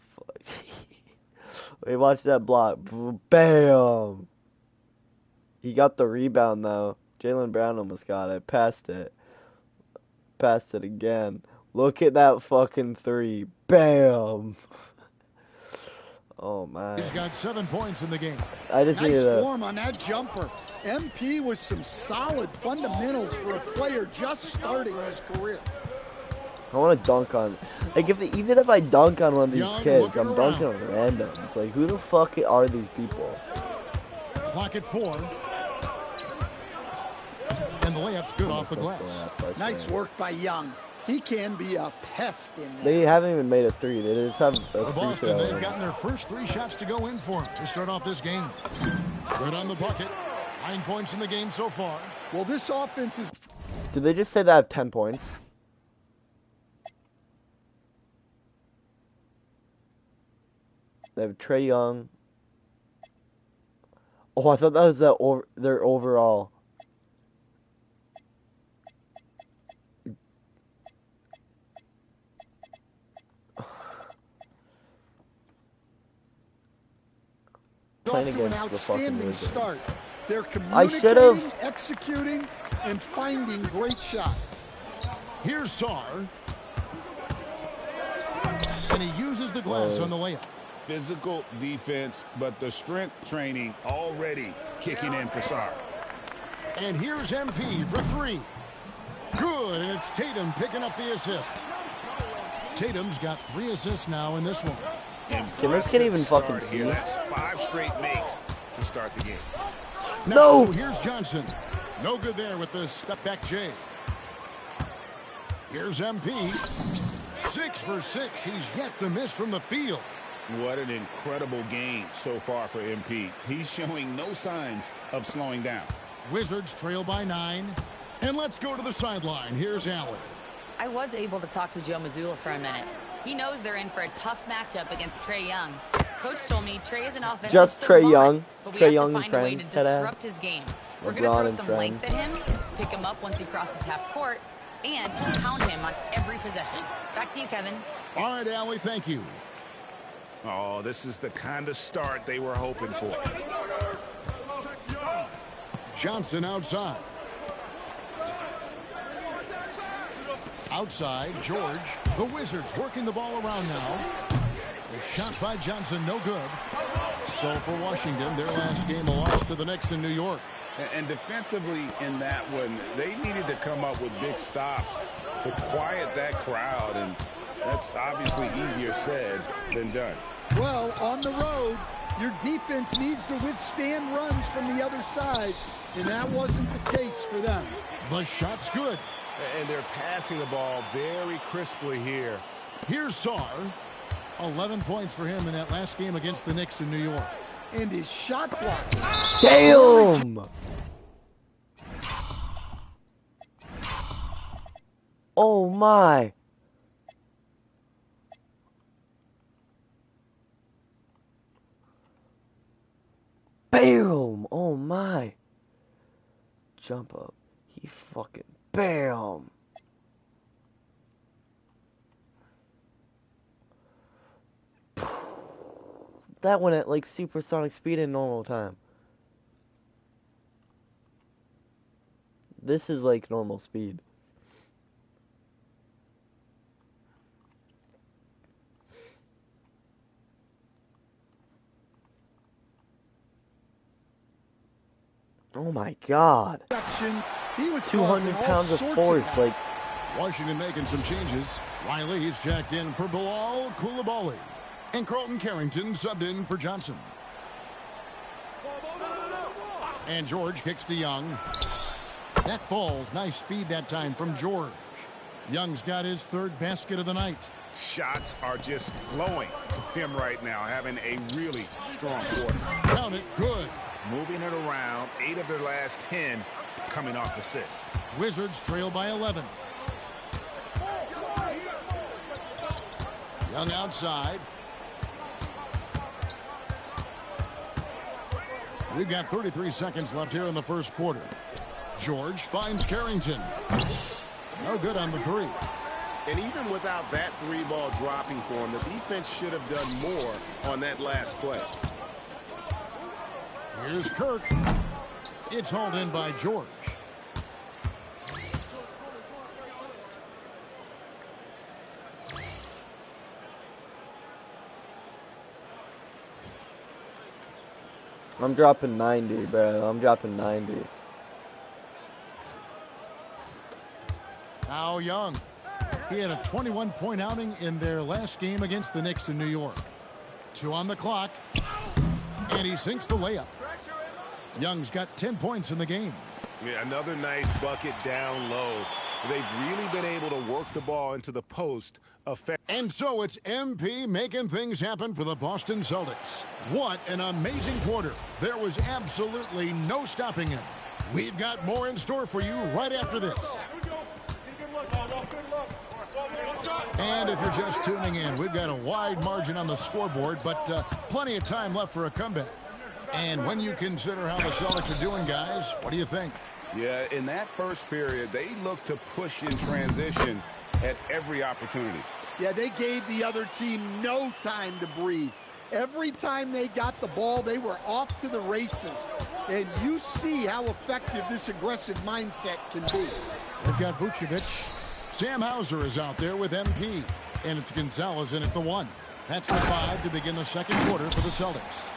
Speaker 1: Fuck. Wait, watch that block. Bam! He got the rebound, though. Jaylen Brown almost got it. Passed it again. Look at that fucking 3. Bam! Oh, man.
Speaker 12: He's got 7 points in the game.
Speaker 1: I just
Speaker 14: nice
Speaker 1: needed a...
Speaker 14: form on that jumper. MP with some solid fundamentals for a player just starting his career.
Speaker 1: I want to dunk on... Like, even if I dunk on one of these
Speaker 12: Young
Speaker 1: kids, I'm
Speaker 12: looking
Speaker 1: dunking on randoms. Like, who the fuck are these people?
Speaker 12: Clock at 4. And the layup's good off the glass.
Speaker 14: Nice work by Young. He can be a pest in there.
Speaker 1: They haven't even made a 3. They just have a
Speaker 12: For
Speaker 1: free
Speaker 12: Boston,
Speaker 1: throw.
Speaker 12: they've gotten their first 3 shots to go in for them to start off this game. Good on the bucket. 9 points in the game so far.
Speaker 14: Well, this offense is...
Speaker 1: Did they just say they have 10 points? They have Trae Young. Oh, I thought that was their overall. Playing against the fucking Wizards.
Speaker 14: Start. They're
Speaker 1: I should have
Speaker 14: executing and finding great shots.
Speaker 12: Here's Sar. And he uses the glass on the layup.
Speaker 13: Physical defense, but the strength training already kicking in for Sar.
Speaker 12: And here's MP for 3. Good, and it's Tatum picking up the assist. Tatum's got 3 assists now in this one.
Speaker 1: Can this kid even fucking see?
Speaker 13: That's 5 straight makes to start the game.
Speaker 1: No!
Speaker 12: Now, here's Johnson. No good there with the step-back J. Here's MP. 6 for 6. He's yet to miss from the field.
Speaker 13: What an incredible game so far for MP. He's showing no signs of slowing down.
Speaker 12: Wizards trail by 9. And let's go to the sideline. Here's Allen.
Speaker 7: I was able to talk to Joe Mazzulla for a minute. He knows they're in for a tough matchup against Trae Young. Coach told me Trae is an offensive
Speaker 1: just Trae Young.
Speaker 7: but we
Speaker 1: Trae
Speaker 7: have
Speaker 1: Young
Speaker 7: to
Speaker 1: and
Speaker 7: find a way to
Speaker 1: friends
Speaker 7: disrupt his game. We're going to
Speaker 1: LeBron
Speaker 7: throw
Speaker 1: and
Speaker 7: some
Speaker 1: friends.
Speaker 7: length at him, pick him up once he crosses half court, and pound him on every possession. Back to you, Kevin.
Speaker 12: All right, Allie, thank you.
Speaker 13: Oh, this is the kind of start they were hoping for.
Speaker 12: Johnson outside. Outside, George. The Wizards working the ball around now. The shot by Johnson, no good. So for Washington, their last game a loss to the Knicks in New York.
Speaker 13: And defensively in that one, they needed to come up with big stops to quiet that crowd, and that's obviously easier said than done.
Speaker 14: Well, on the road, your defense needs to withstand runs from the other side, and that wasn't the case for them.
Speaker 12: The shot's good.
Speaker 4: And they're passing the ball very crisply here.
Speaker 12: Here's Sar. 11 points for him in that last game against the Knicks in New York.
Speaker 14: And his shot block.
Speaker 1: Damn! Oh my! Bam! Oh my! Jump up. He fucking bam! That went at like supersonic speed in normal time. This is like normal speed. Oh my god.
Speaker 14: He was
Speaker 1: 200 pounds of force, like.
Speaker 12: Washington making some changes. Riley, he's jacked in for Bilal Coulibaly. And Carlton Carrington subbed in for Johnson. And George kicks to Young. That falls. Nice feed that time from George. Young's got his 3rd basket of the night.
Speaker 13: Shots are just flowing for him right now, having a really strong quarter.
Speaker 12: Count it, good.
Speaker 13: Moving it around, 8 of their last 10 coming off assists.
Speaker 12: Wizards trail by 11. Young outside. We've got 33 seconds left here in the first quarter. George finds Carrington. No good on the 3.
Speaker 13: And even without that 3-ball dropping for him, the defense should have done more on that last play.
Speaker 12: Here's Kirk. It's hauled in by George.
Speaker 1: I'm dropping 90, bro. I'm dropping 90.
Speaker 12: Now Young. He had a 21-point outing in their last game against the Knicks in New York. 2 on the clock. And he sinks the layup. Young's got 10 points in the game.
Speaker 4: Yeah, another nice bucket down low. They've really been able to work the ball into the post.
Speaker 12: And so it's MP making things happen for the Boston Celtics. What an amazing quarter. There was absolutely no stopping him. We've got more in store for you right after this. And if you're just tuning in, we've got a wide margin on the scoreboard, but plenty of time left for a comeback. And when you consider how the Celtics are doing, guys, what do you think?
Speaker 13: Yeah, in that first period, they looked to push in transition at every opportunity.
Speaker 14: Yeah, they gave the other team no time to breathe. Every time they got the ball, they were off to the races. And you see how effective this aggressive mindset can be.
Speaker 12: They've got Vucevic. Sam Hauser is out there with MP. And it's Gonzalez in at the 1. That's the 5 to begin the second quarter for the Celtics.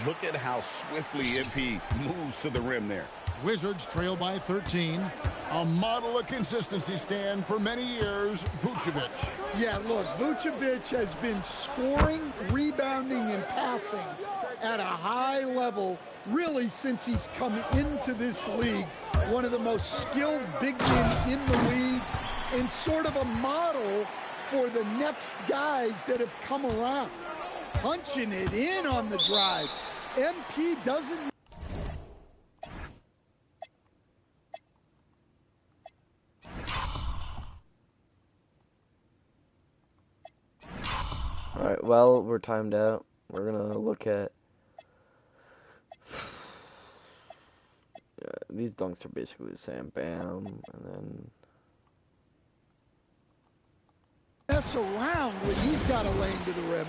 Speaker 13: Look at how swiftly MP moves to the rim there.
Speaker 12: Wizards trail by 13. A model of consistency, Stan, for many years, Vucevic.
Speaker 14: Yeah, look, Vucevic has been scoring, rebounding, and passing at a high level really since he's come into this league. One of the most skilled big men in the league and sort of a model for the next guys that have come around. Punching it in on the drive. MP doesn't...
Speaker 1: Alright, well, we're timed out. We're gonna look at... Yeah, these dunks are basically the same. Bam, and then...
Speaker 14: mess around when he's got a lane to the rim.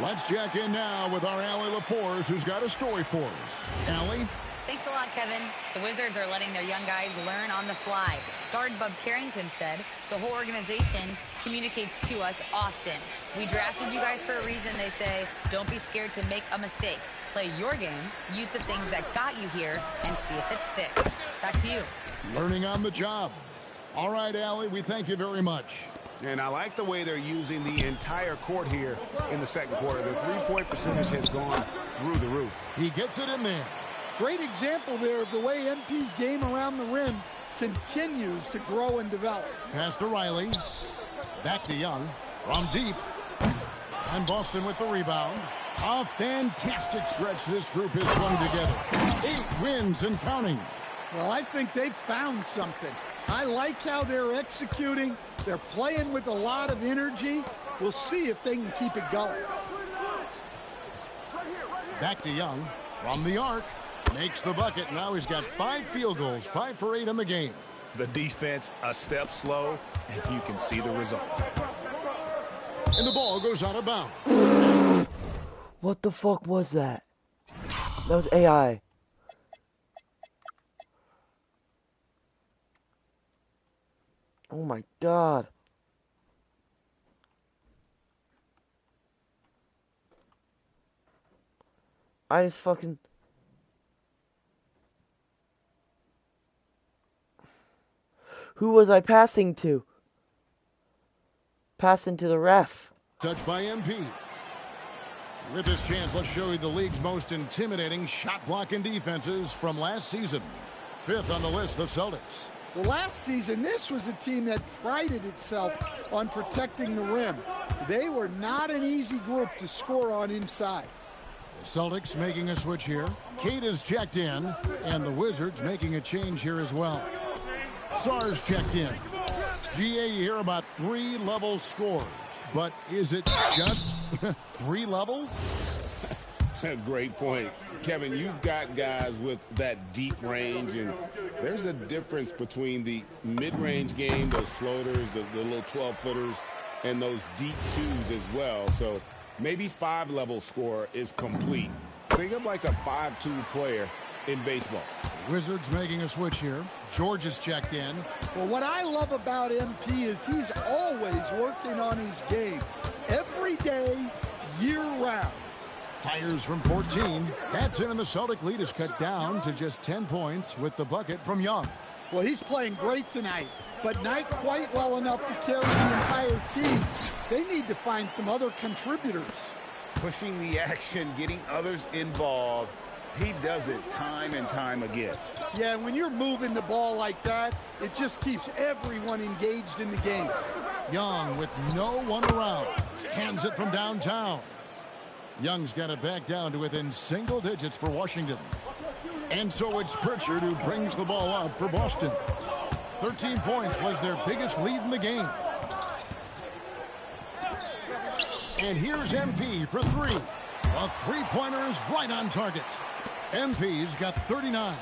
Speaker 12: Let's check in now with our Allie LaForce, who's got a story for us. Allie?
Speaker 7: Thanks a lot, Kevin. The Wizards are letting their young guys learn on the fly. Guard Bub Carrington said the whole organization communicates to us often. We drafted you guys for a reason, they say. Don't be scared to make a mistake. Play your game, use the things that got you here, and see if it sticks. Back to you.
Speaker 12: Learning on the job. All right, Allie, we thank you very much.
Speaker 4: And I like the way they're using the entire court here in the second quarter. The three-point percentage has gone through the roof.
Speaker 12: He gets it in there.
Speaker 14: Great example there of the way MP's game around the rim continues to grow and develop.
Speaker 12: Pass to Riley. Back to Young. From deep. And Boston with the rebound. A fantastic stretch this group is putting together. 8 wins and counting.
Speaker 14: Well, I think they've found something. I like how they're executing. They're playing with a lot of energy. We'll see if they can keep it going.
Speaker 12: Back to Young. From the arc. Makes the bucket. Now he's got 5 field goals. 5 for 8 in the game.
Speaker 4: The defense a step slow, and you can see the result.
Speaker 12: And the ball goes out of bounds.
Speaker 1: What the fuck was that? That was AI. Oh my god. I just fucking... Who was I passing to? Passing to the ref.
Speaker 12: Touched by MP. With this chance, let's show you the league's most intimidating shot blocking defenses from last season. 5th on the list, the Celtics.
Speaker 14: Well, last season, this was a team that prided itself on protecting the rim. They were not an easy group to score on inside.
Speaker 12: The Celtics making a switch here. Kate is checked in, and the Wizards making a change here as well. Sarge checked in. GA, you hear about 3-level scores, but is it just 3 levels?
Speaker 13: Great point. Kevin, you've got guys with that deep range, and there's a difference between the mid-range game, those floaters, the little 12-footers, and those deep 2s as well. So maybe 5-level score is complete. Think of like a 5-2 player in baseball.
Speaker 12: Wizards making a switch here. George is checked in.
Speaker 14: Well, what I love about MP is he's always working on his game. Every day, year-round.
Speaker 12: Fires from 14. That's in, and the Celtic lead is cut down to just 10 points with the bucket from Young.
Speaker 14: Well, he's playing great tonight, but not quite well enough to carry the entire team. They need to find some other contributors.
Speaker 13: Pushing the action, getting others involved. He does it time and time again.
Speaker 14: Yeah, when you're moving the ball like that, it just keeps everyone engaged in the game.
Speaker 12: Young with no one around. Cans it from downtown. Young's got it back down to within single digits for Washington. And so it's Pritchard who brings the ball up for Boston. 13 points was their biggest lead in the game. And here's MP for three. A three-pointer is right on target. MP's got 39.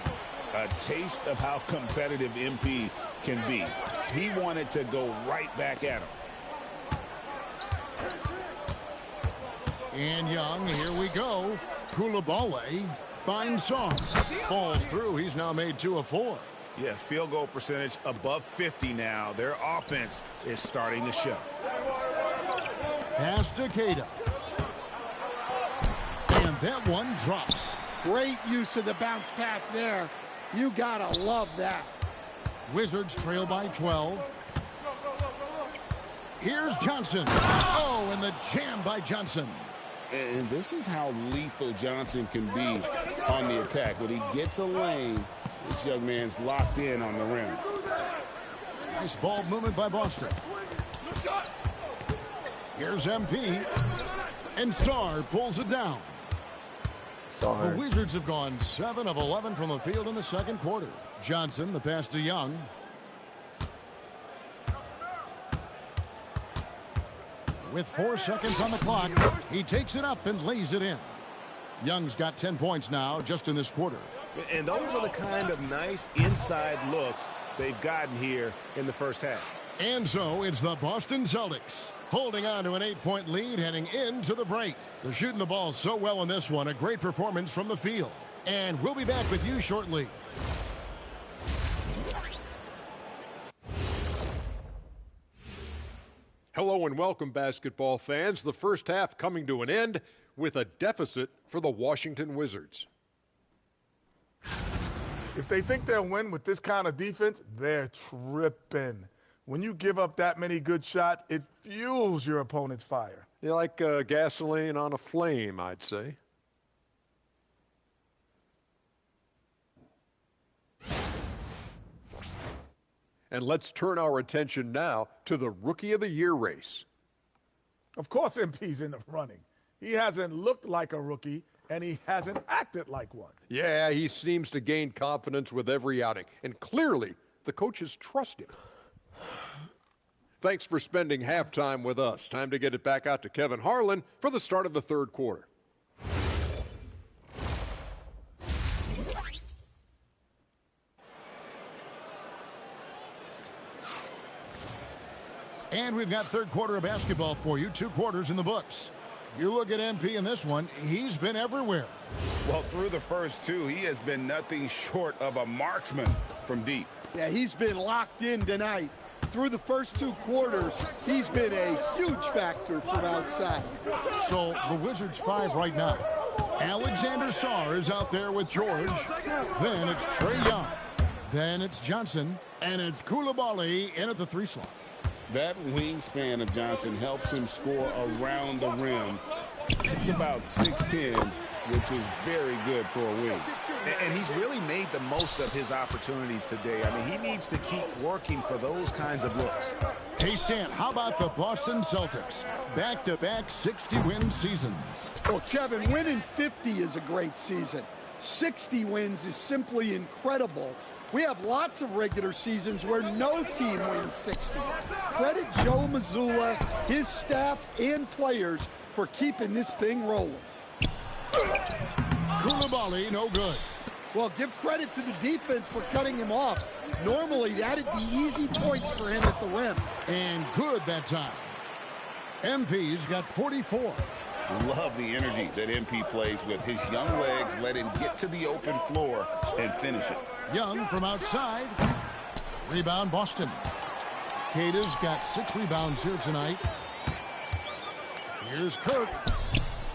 Speaker 13: A taste of how competitive MP can be. He wanted to go right back at him.
Speaker 12: And Young, here we go. Koulibaly finds Song. Falls through. He's now made 2 of 4.
Speaker 13: Yeah, field goal percentage above 50 now. Their offense is starting to show.
Speaker 12: Pass to Keita. And that one drops.
Speaker 14: Great use of the bounce pass there. You gotta love that.
Speaker 12: Wizards trail by 12. Here's Johnson. Oh, and the jam by Johnson.
Speaker 13: And this is how lethal Johnson can be on the attack. When he gets a lane, this young man's locked in on the rim.
Speaker 12: Nice ball movement by Boston. Here's MP. And Sarr pulls it down.
Speaker 1: Sarr.
Speaker 12: The Wizards have gone 7 of 11 from the field in the second quarter. Johnson, the pass to Young. With 4 seconds on the clock, he takes it up and lays it in. Young's got 10 points now just in this quarter.
Speaker 4: And those are the kind of nice inside looks they've gotten here in the first half.
Speaker 12: And so it's the Boston Celtics holding on to an 8-point lead heading into the break. They're shooting the ball so well in this one. A great performance from the field. And we'll be back with you shortly.
Speaker 8: Hello and welcome, basketball fans. The first half coming to an end with a deficit for the Washington Wizards.
Speaker 9: If they think they'll win with this kind of defense, they're tripping. When you give up that many good shots, it fuels your opponent's fire.
Speaker 8: You're like gasoline on a flame, I'd say. And let's turn our attention now to the Rookie of the Year race.
Speaker 9: Of course MP's in the running. He hasn't looked like a rookie, and he hasn't acted like one.
Speaker 8: Yeah, he seems to gain confidence with every outing. And clearly, the coaches trust him. Thanks for spending halftime with us. Time to get it back out to Kevin Harlan for the start of the third quarter.
Speaker 12: And we've got third quarter of basketball for you. 2 quarters in the books. You look at MP in this one, he's been everywhere.
Speaker 13: Well, through the first 2, he has been nothing short of a marksman from deep.
Speaker 14: Yeah, he's been locked in tonight. Through the first 2 quarters, he's been a huge factor from outside.
Speaker 12: So the Wizards 5 right now. Alexander Sarr is out there with George. Then it's Trae Young. Then it's Johnson. And it's Koulibaly in at the 3 slot.
Speaker 13: That wingspan of Johnson helps him score around the rim. It's about 6'10", which is very good for a wing.
Speaker 4: And he's really made the most of his opportunities today. I mean, he needs to keep working for those kinds of looks.
Speaker 12: Hey, Stan, how about the Boston Celtics? Back-to-back 60-win seasons.
Speaker 14: Well, Kevin, winning 50 is a great season. 60 wins is simply incredible. We have lots of regular seasons where no team wins 60. Credit Joe Mazzulla, his staff, and players for keeping this thing rolling.
Speaker 12: Koulibaly, no good.
Speaker 14: Well, give credit to the defense for cutting him off. Normally, that'd be easy points for him at the rim.
Speaker 12: And good that time. MP's got 44.
Speaker 13: Love the energy that MP plays with. His young legs let him get to the open floor and finish it.
Speaker 12: Young from outside. Rebound, Boston. Keita's got 6 rebounds here tonight. Here's Kirk.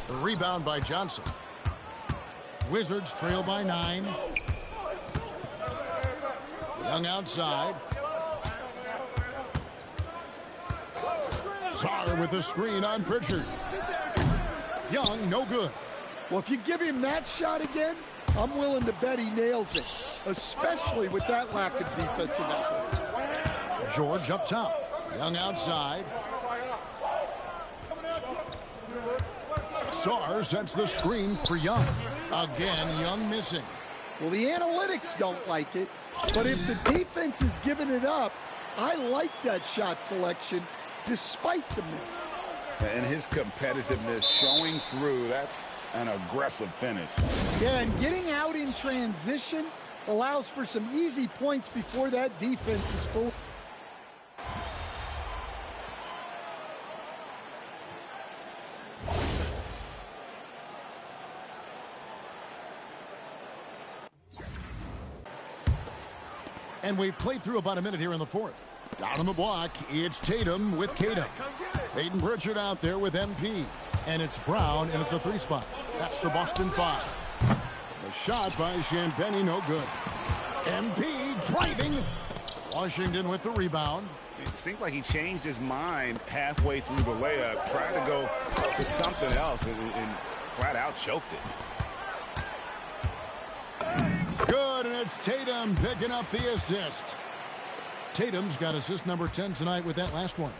Speaker 12: The rebound by Johnson. Wizards trail by 9. Young outside. Sarr with the screen on Pritchard. Young, no good.
Speaker 14: Well, if you give him that shot again, I'm willing to bet he nails it, especially with that lack of defensive effort.
Speaker 12: George up top. Young outside. Sarr sets the screen for Young. Again, Young missing.
Speaker 14: Well, the analytics don't like it, but if the defense is giving it up, I like that shot selection despite the miss.
Speaker 15: And his competitiveness showing through. That's an aggressive finish.
Speaker 14: Yeah, and getting out in transition allows for some easy points before that defense is full.
Speaker 12: And we've played through about a minute here in the fourth. Down on the block, it's Tatum with Tatum. Peyton Pritchard out there with MP. And it's Brown in at the 3 spot. That's the Boston 5. The shot by Champagnie, no good. MP driving. Washington with the rebound.
Speaker 15: It seemed like he changed his mind halfway through the layup, tried to go to something else, and flat out choked it.
Speaker 12: Good, and it's Tatum picking up the assist. Tatum's got assist number 10 tonight with that last one.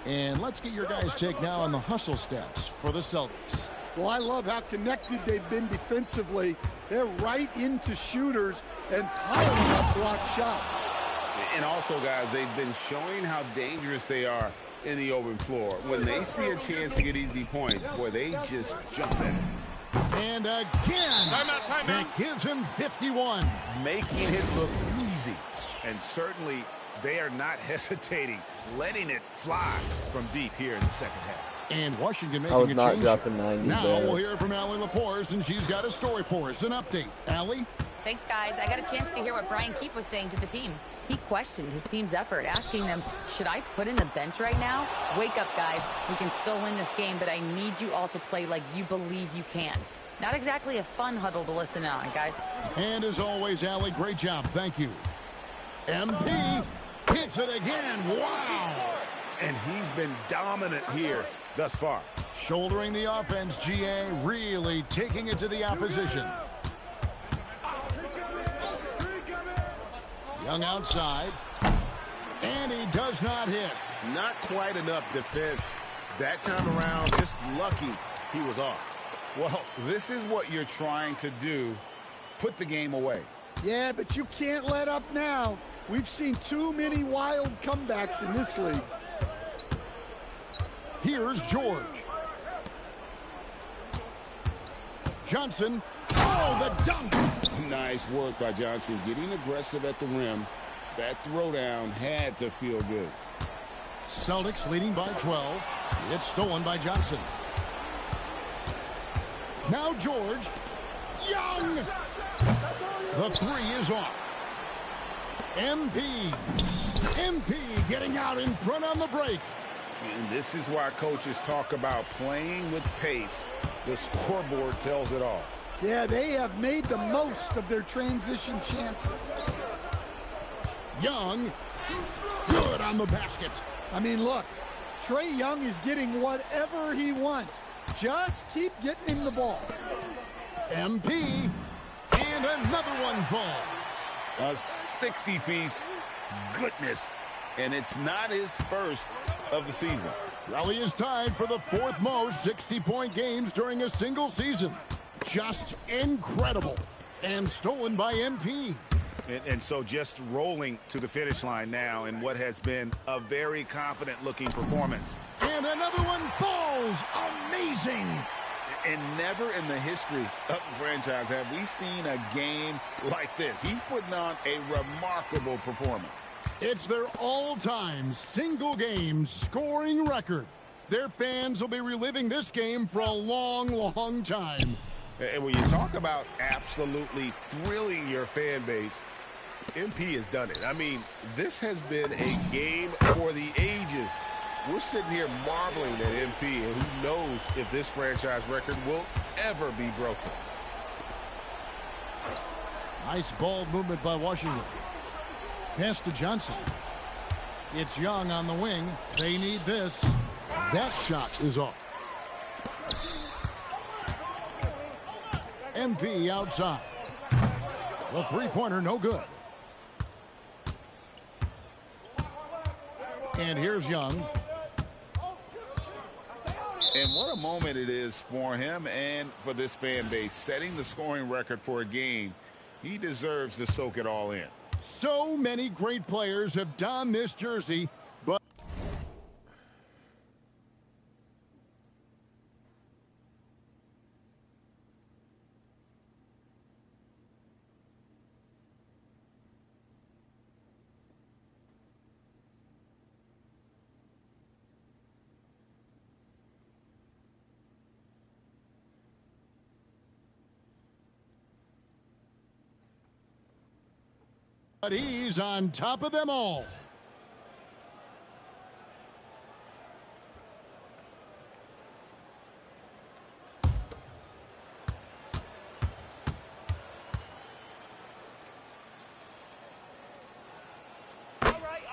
Speaker 12: And let's get your guys' take now on the hustle stats for the Celtics.
Speaker 14: Well, I love how connected they've been defensively. They're right into shooters and piling up block shots.
Speaker 15: And also, guys, they've been showing how dangerous they are in the open floor. When they see a chance to get easy points, boy, they just jump in.
Speaker 12: And again, that gives him 51.
Speaker 15: Making it look easy. And certainly, they are not hesitating, letting it fly from deep here in the second half.
Speaker 12: And Washington making a change. Now
Speaker 1: there.
Speaker 12: we'll hear from Allie LaForce, and she's got a story for us. An update. Allie?
Speaker 7: Thanks, guys. I got a chance to hear what Brian Keefe was saying to the team. He questioned his team's effort, asking them, should I put in the bench right now? Wake up, guys. We can still win this game, but I need you all to play like you believe you can. Not exactly a fun huddle to listen on, guys.
Speaker 12: And as always, Allie, great job. Thank you. MP hits it again. Wow.
Speaker 15: And he's been dominant here thus far.
Speaker 12: Shouldering the offense, GA, really taking it to the opposition. Young outside. And he does not hit.
Speaker 15: Not quite enough defense. That time around, just lucky he was off. Well, this is what you're trying to do. Put the game away.
Speaker 14: Yeah, but you can't let up now. We've seen too many wild comebacks in this league.
Speaker 12: Here's George. Johnson. Oh, the dunk.
Speaker 13: Nice work by Johnson, getting aggressive at the rim. That throwdown had to feel good.
Speaker 12: Celtics leading by 12. It's stolen by Johnson. Now George. Young. The 3 is off. MP getting out in front on the break.
Speaker 15: And this is why coaches talk about playing with pace. The scoreboard tells it all.
Speaker 14: Yeah, they have made the most of their transition chances.
Speaker 12: Young, good on the basket.
Speaker 14: I mean, look, Trae Young is getting whatever he wants. Just keep getting him the ball.
Speaker 12: MP, and another one falls.
Speaker 15: A 60-piece goodness, and it's not his first of the season.
Speaker 12: Raleigh is tied for the 4th most 60-point games during a single season. Just incredible. And stolen by MP.
Speaker 15: And so just rolling to the finish line now in what has been a very confident-looking performance.
Speaker 12: And another one falls. Amazing.
Speaker 15: And never in the history of the franchise have we seen a game like this. He's putting on a remarkable performance.
Speaker 12: It's their all-time single-game scoring record. Their fans will be reliving this game for a long, long time.
Speaker 15: And when you talk about absolutely thrilling your fan base, MP has done it. I mean, this has been a game for the ages. We're sitting here marveling at MP, and who knows if this franchise record will ever be broken.
Speaker 12: Nice ball movement by Washington. Pass to Johnson. It's Young on the wing. They need this. That shot is off. MP outside. The three-pointer no good. And here's Young.
Speaker 15: And what a moment it is for him and for this fan base. Setting the scoring record for a game. He deserves to soak it all in.
Speaker 12: So many great players have donned this jersey, but he's on top of them all.
Speaker 11: All right.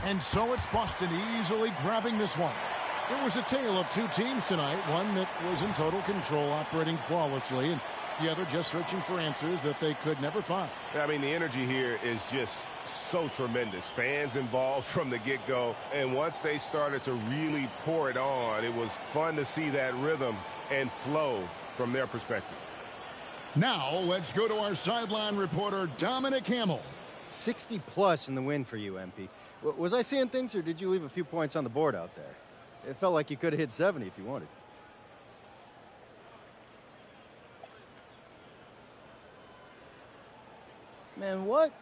Speaker 12: And so it's Boston easily grabbing this one. It was a tale of two teams tonight, one that was in total control, operating flawlessly, and the other just searching for answers that they could never find.
Speaker 15: I mean, the energy here is just so tremendous. Fans involved from the get-go, and once they started to really pour it on, it was fun to see that rhythm and flow from their perspective.
Speaker 12: Now, let's go to our sideline reporter, Dominic Hamill.
Speaker 10: 60+ in the win for you, MP. Was I seeing things, or did you leave a few points on the board out there? It felt like you could have hit 70 if you wanted.
Speaker 11: Man, what?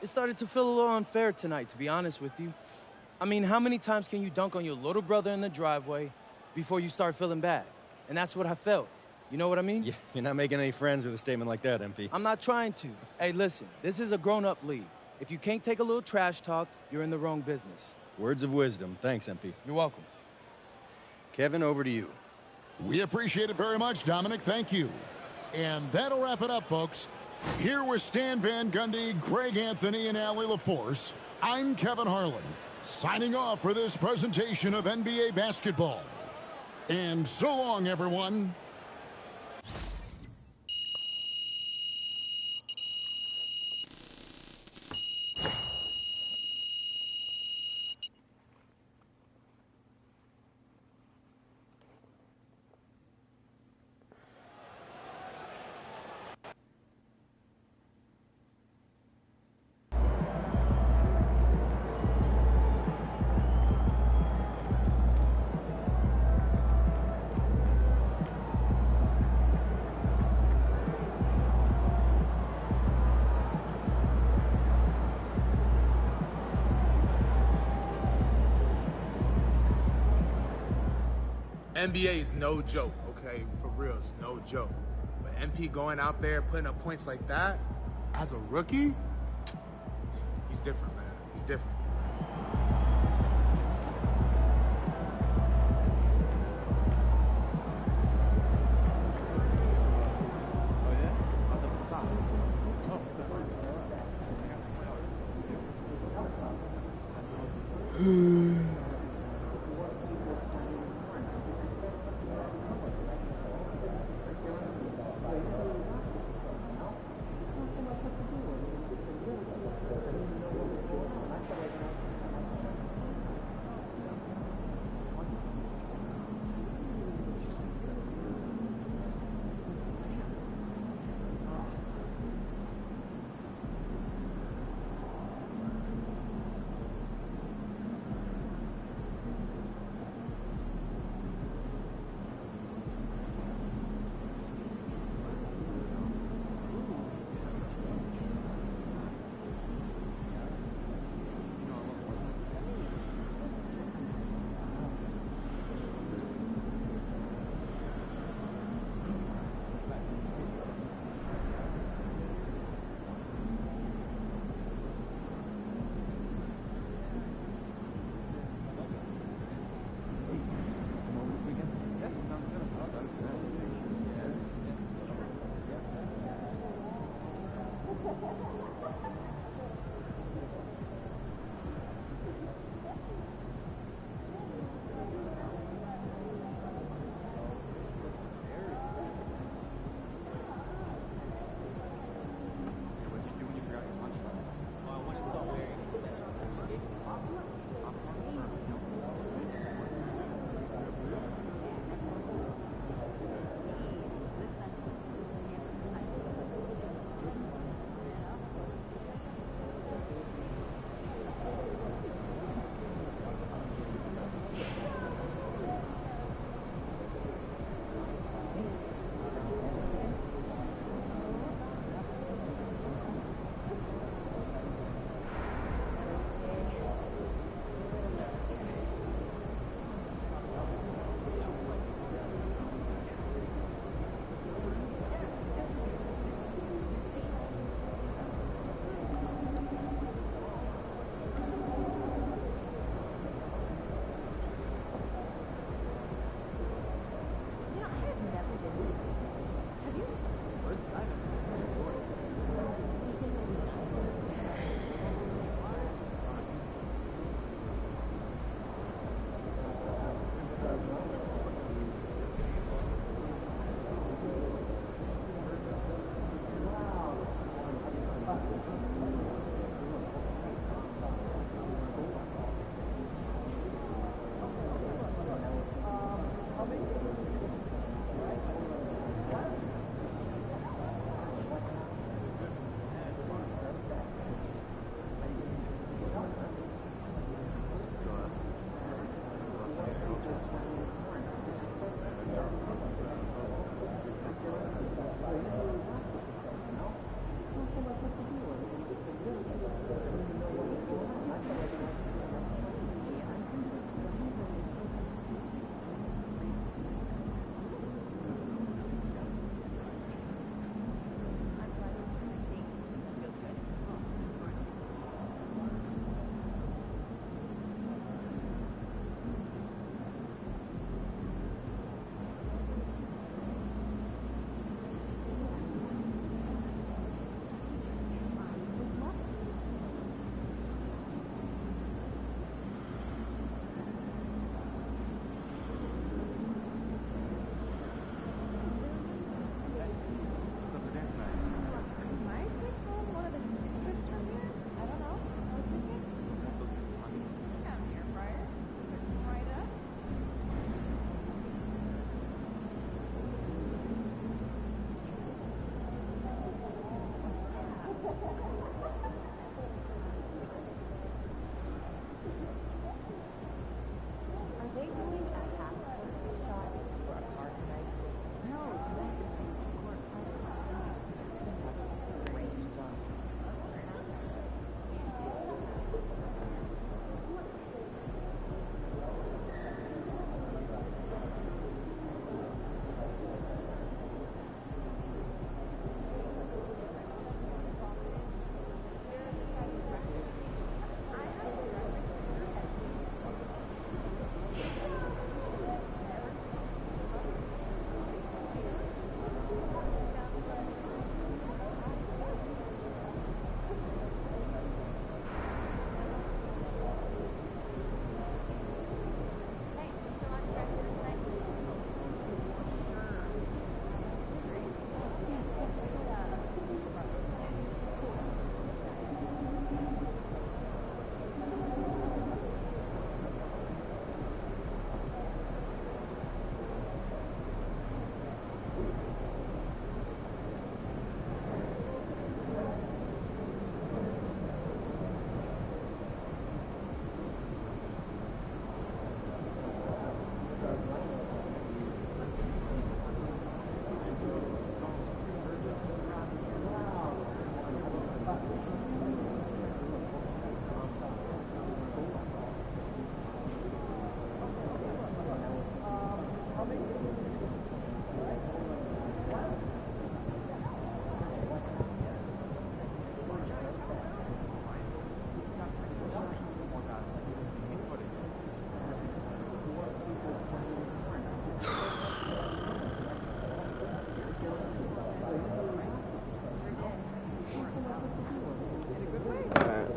Speaker 11: It started to feel a little unfair tonight, to be honest with you. I mean, how many times can you dunk on your little brother in the driveway before you start feeling bad? And that's what I felt. You know what I mean?
Speaker 10: Yeah, you're not making any friends with a statement like that, MP.
Speaker 11: I'm not trying to. Hey, listen, this is a grown-up league. If you can't take a little trash talk, you're in the wrong business.
Speaker 10: Words of wisdom. Thanks, MP.
Speaker 11: You're welcome.
Speaker 10: Kevin, over to you.
Speaker 12: We appreciate it very much, Dominic. Thank you. And that'll wrap it up, folks. Here with Stan Van Gundy, Greg Anthony, and Allie LaForce, I'm Kevin Harlan, signing off for this presentation of NBA basketball. And so long, everyone.
Speaker 16: NBA is no joke, okay? For real, it's no joke. But MP going out there, putting up points like that, as a rookie, he's different, man. He's different.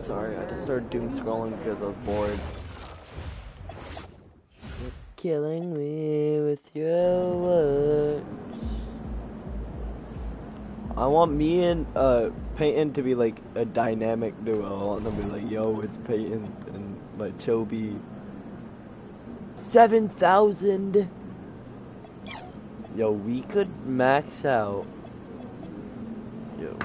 Speaker 1: Sorry, I just started doom scrolling because I was bored. You're killing me with your words. I want me and Peyton to be like a dynamic duo. I want them to be like, yo, it's Peyton and my Chobi. 7,000. Yo, we could max out. Yo.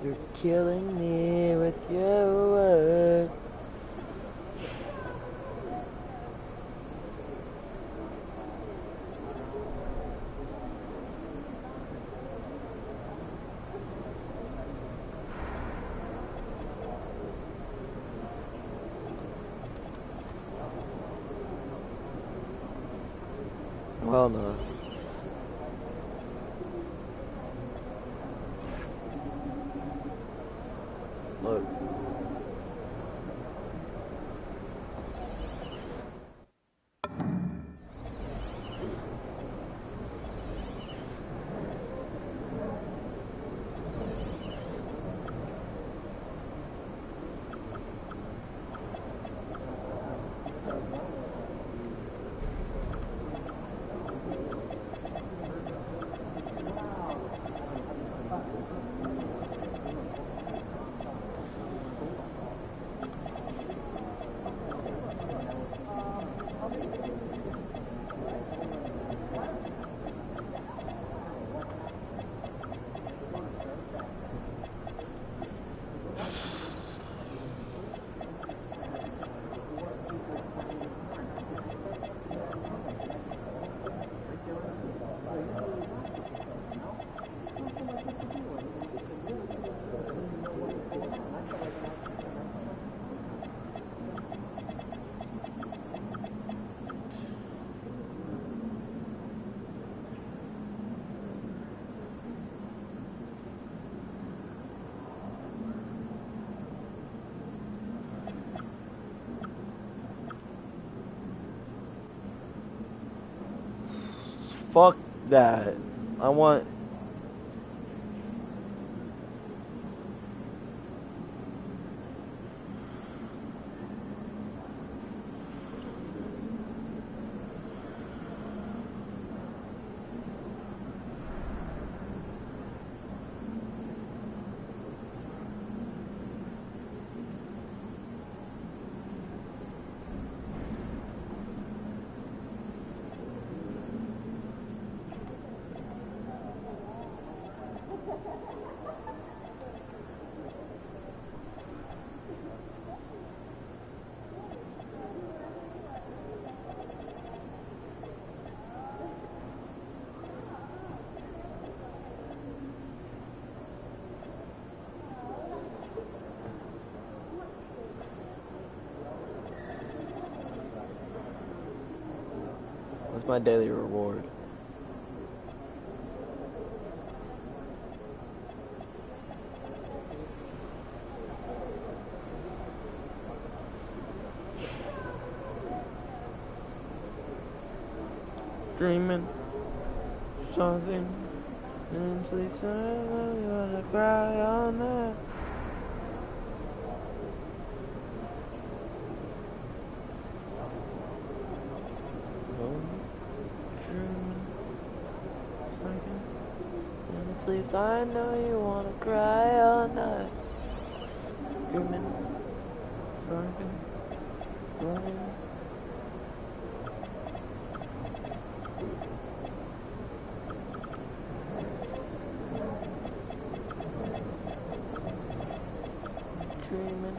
Speaker 1: You're killing me with your words. Well, no. Fuck that. I want... What's my daily reward? Dreaming something and sleep, so you wanna cry all night. Sleeps, I know you wanna cry all night. Dreaming, drunken, running. Dreaming.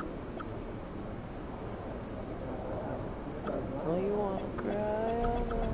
Speaker 1: Oh, you wanna cry all night.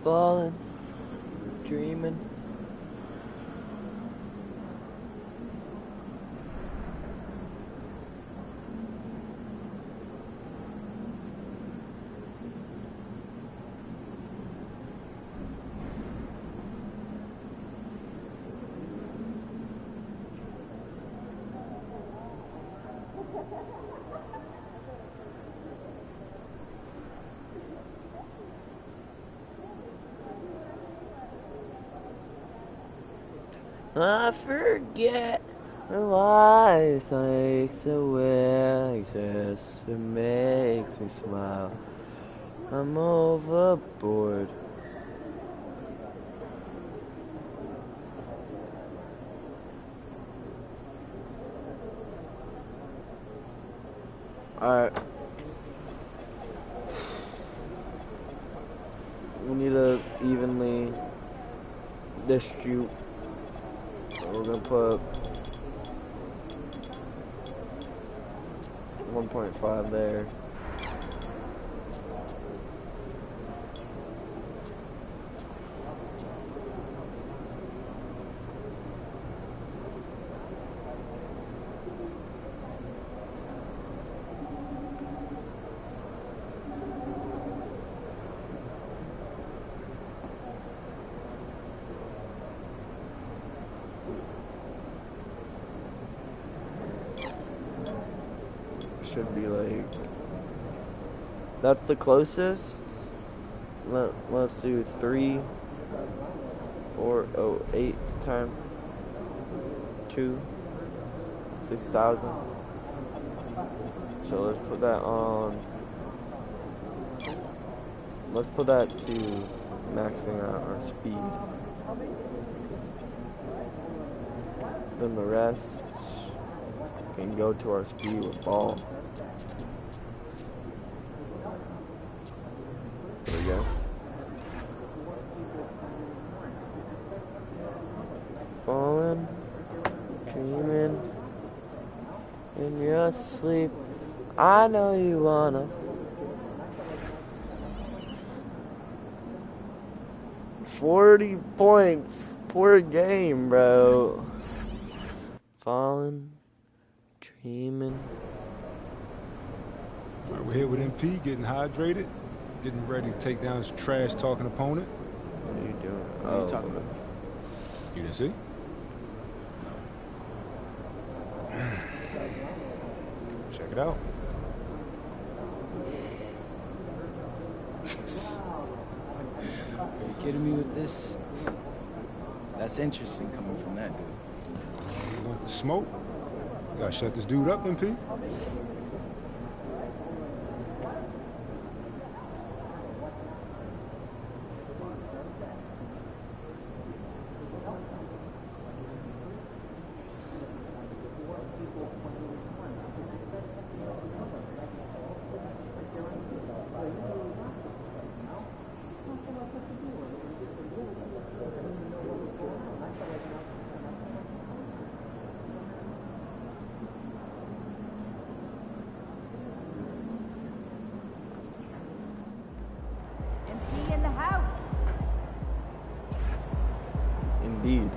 Speaker 1: falling, dreaming. I forget why takes away, just it makes me smile. I'm overboard. Alright. We need to evenly distribute. We're gonna put 1.5 there. Should be like, that's the closest. Let's do 3,408 times 2, 6,000. So let's put that on. Let's put that to maxing out our speed. Then the rest can go to our speed with ball. There we go. Falling, dreaming in your sleep. I know you wanna. $40 points per game, bro. Falling, dreaming.
Speaker 17: All right, we're here with MP, getting hydrated, getting ready to take down his trash-talking opponent.
Speaker 1: What are you doing?
Speaker 11: What are you talking about?
Speaker 17: You didn't see? Check it out.
Speaker 11: Are you kidding me with this? That's interesting coming from that dude.
Speaker 17: You want the smoke? You gotta shut this dude up, MP.
Speaker 7: MP in the house.
Speaker 1: Indeed.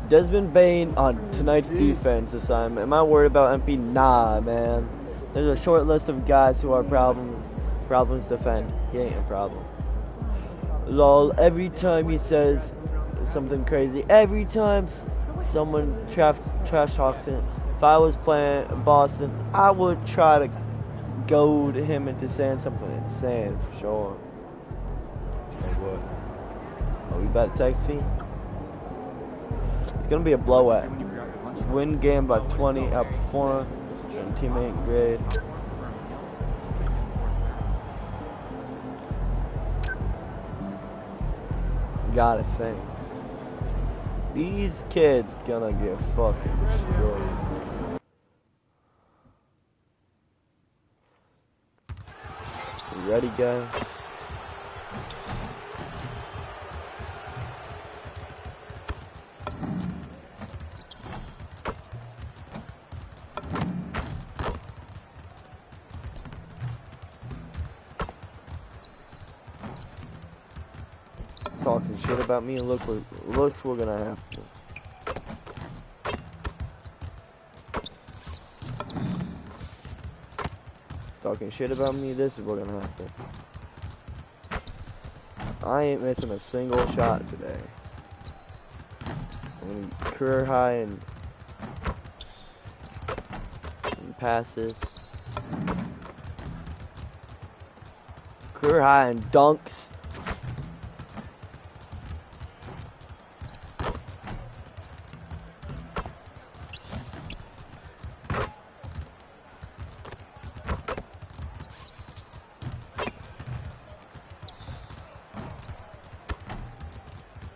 Speaker 1: Desmond Bain on tonight's defense assignment. Am I worried about MP? Nah, man. There's a short list of guys who are problems to defend. He ain't a problem. Lol, every time he says something crazy, every time someone trash talks him, if I was playing Boston, I would try to goad him into saying something insane for sure. Like what? Are we about to text me? It's gonna be a blowout. Win game by 20, outperform, teammate grade. Gotta think. These kids gonna get fucking destroyed. You ready, guys? talking shit about me, and look what we're gonna have to. Talking shit about me, this is what we're gonna have to. I ain't missing a single shot today. I'm gonna career high in passes. Career high in dunks.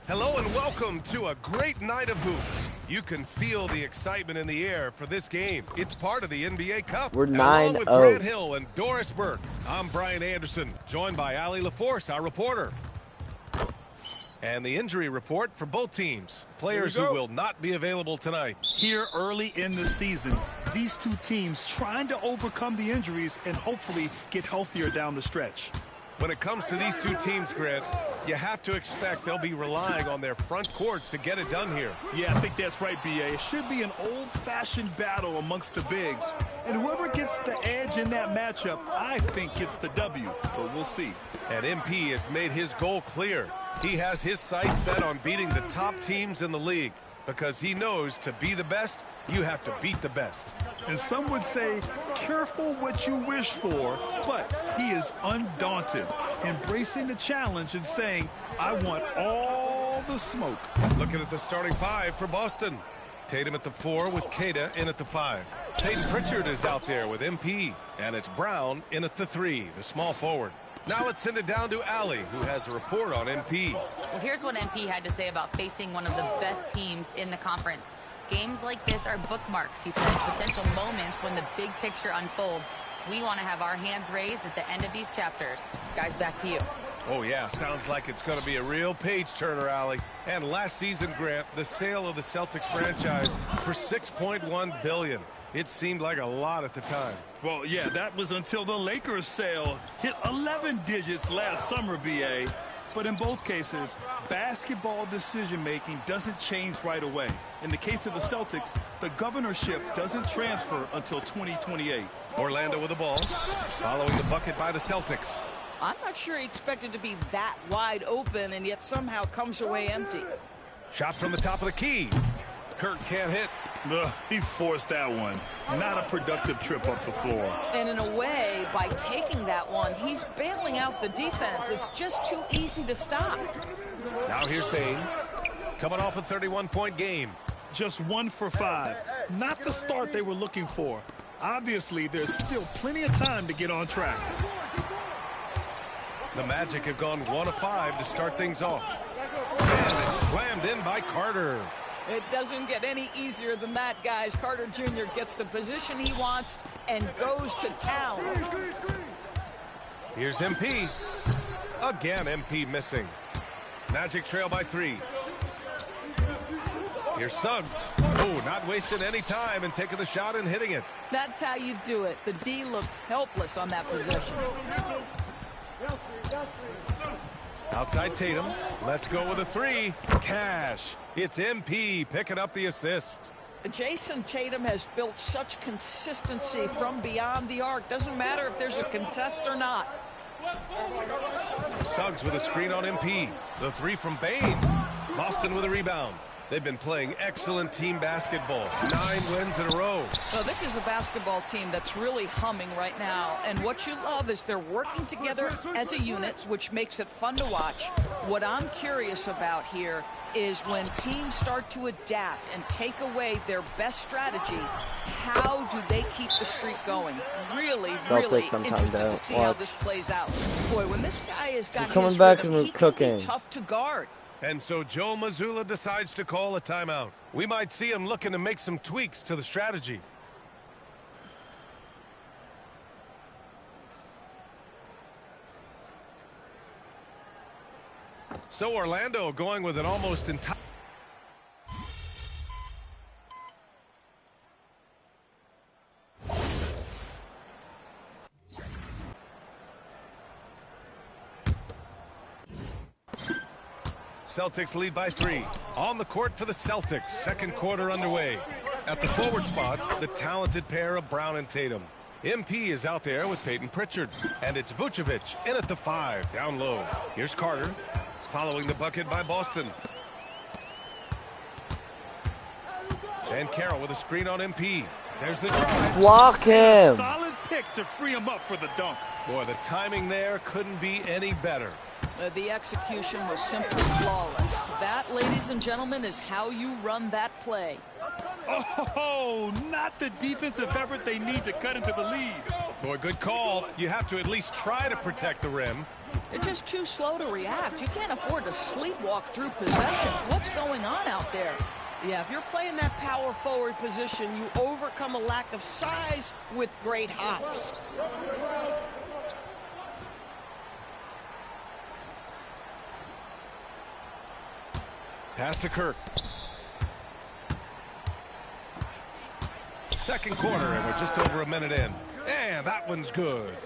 Speaker 4: Hello and welcome to a great night of hoops. You can feel the excitement in the air for this game. It's part of the NBA Cup.
Speaker 1: We're 9-0.
Speaker 4: Along with Grant Hill and Doris Burke, I'm Brian Anderson, joined by Ali LaForce, our reporter. And the injury report for both teams. Players who will not be available tonight.
Speaker 3: Here early in the season, these two teams trying to overcome the injuries and hopefully get healthier down the stretch.
Speaker 4: When it comes to these two teams, Grant, you have to expect they'll be relying on their front courts to get it done here.
Speaker 3: Yeah, I think that's right, B.A. It should be an old-fashioned battle amongst the bigs. And whoever gets the edge in that matchup, I think gets the W. But we'll see.
Speaker 4: And MP has made his goal clear. He has his sights set on beating the top teams in the league because he knows to be the best, you have to beat the best.
Speaker 3: And some would say, careful what you wish for, but he is undaunted, embracing the challenge and saying, I want all the smoke.
Speaker 4: Looking at the starting five for Boston. Tatum at the 4 with Queta in at the 5. Peyton Pritchard is out there with MP, and it's Brown in at the 3, the small forward. Now let's send it down to Ali, who has a report on MP.
Speaker 7: Well, here's what MP had to say about facing one of the best teams in the conference. Games like this are bookmarks, he said, potential moments when the big picture unfolds. We want to have our hands raised at the end of these chapters. Guys, back to you.
Speaker 4: Oh, yeah, sounds like it's going to be a real page-turner, Ali. And last season, Grant, the sale of the Celtics franchise for $6.1 billion. It seemed like a lot at the time.
Speaker 3: Well, yeah, that was until the Lakers sale hit 11 digits last summer, B.A. But in both cases, basketball decision-making doesn't change right away. In the case of the Celtics, the governorship doesn't transfer until 2028.
Speaker 4: Orlando with the ball, following the bucket by the Celtics.
Speaker 18: I'm not sure he expected to be that wide open and yet somehow comes away empty.
Speaker 4: Shot from the top of the key. Kirk can't hit.
Speaker 3: He forced that one. Not a productive trip up the floor.
Speaker 18: And in a way, by taking that one, he's bailing out the defense. It's just too easy to stop.
Speaker 4: Now here's Bane. Coming off a 31-point game.
Speaker 3: Just 1 for 5. Not the start they were looking for. Obviously, there's still plenty of time to get on track.
Speaker 4: The Magic have gone 1 of 5 to start things off. And it's slammed in by Carter.
Speaker 18: It doesn't get any easier than that, guys. Carter Jr. gets the position he wants and goes to town.
Speaker 4: Here's MP. Again, MP missing. Magic trail by 3. Here's Suggs. Oh, not wasting any time and taking the shot and hitting it.
Speaker 18: That's how you do it. The D looked helpless on that possession.
Speaker 4: Outside Tatum. Let's go with a 3. Cash. It's MP picking up the assist.
Speaker 18: Jason Tatum has built such consistency from beyond the arc. Doesn't matter if there's a contest or not.
Speaker 4: Suggs with a screen on MP. The 3 from Bane. Boston with a rebound. They've been playing excellent team basketball. 9 wins in a row.
Speaker 18: Well, this is a basketball team that's really humming right now. And what you love is they're working together as a unit, which makes it fun to watch. What I'm curious about here is when teams start to adapt and take away their best strategy, how do they keep the streak going? Really, really interested to see how this plays out. Boy, when this guy has got his rhythm, he can be tough to guard.
Speaker 4: And so Joe Mazzulla decides to call a timeout. We might see him looking to make some tweaks to the strategy. So Orlando going with an almost entire... Celtics lead by 3. On the court for the Celtics. Second quarter underway. At the forward spots, the talented pair of Brown and Tatum. MP is out there with Peyton Pritchard. And it's Vucevic in at the 5, down low. Here's Carter, following the bucket by Boston. And Carroll with a screen on MP. There's the drive.
Speaker 1: Block him.
Speaker 3: Solid pick to free him up for the dunk.
Speaker 4: Boy, the timing there couldn't be any better.
Speaker 18: The execution was simply flawless. That, ladies and gentlemen, is how you run that play.
Speaker 3: Oh, not the defensive effort they need to cut into the lead.
Speaker 4: Boy, good call. You have to at least try to protect the rim.
Speaker 18: They're just too slow to react. You can't afford to sleepwalk through possessions. What's going on out there? Yeah, if you're playing that power forward position, you overcome a lack of size with great hops.
Speaker 4: Pass to Kirk. Second quarter, and we're just over a minute in. And that one's good.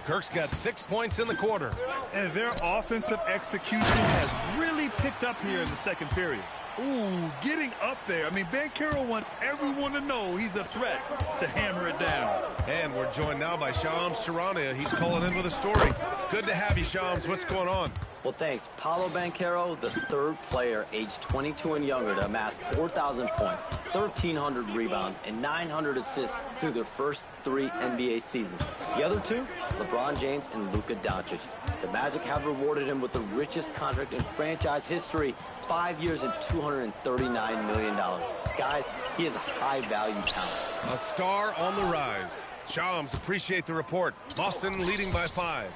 Speaker 4: Kirk's got 6 points in the quarter.
Speaker 3: And their offensive execution has really picked up here in the second period. Ooh, getting up there. I mean, Banchero wants everyone to know he's a threat to hammer it down.
Speaker 4: And we're joined now by Shams Charania. He's calling in with a story. Good to have you, Shams. What's going on?
Speaker 6: Well, thanks. Paolo Banchero, the third player aged 22 and younger to amass 4,000 points, 1,300 rebounds, and 900 assists through their first 3 NBA seasons. The other 2, LeBron James and Luka Doncic. The Magic have rewarded him with the richest contract in franchise history, 5 years and $239 million. Guys, he is a high-value talent.
Speaker 4: A star on the rise. Shams, appreciate the report. Boston leading by 5.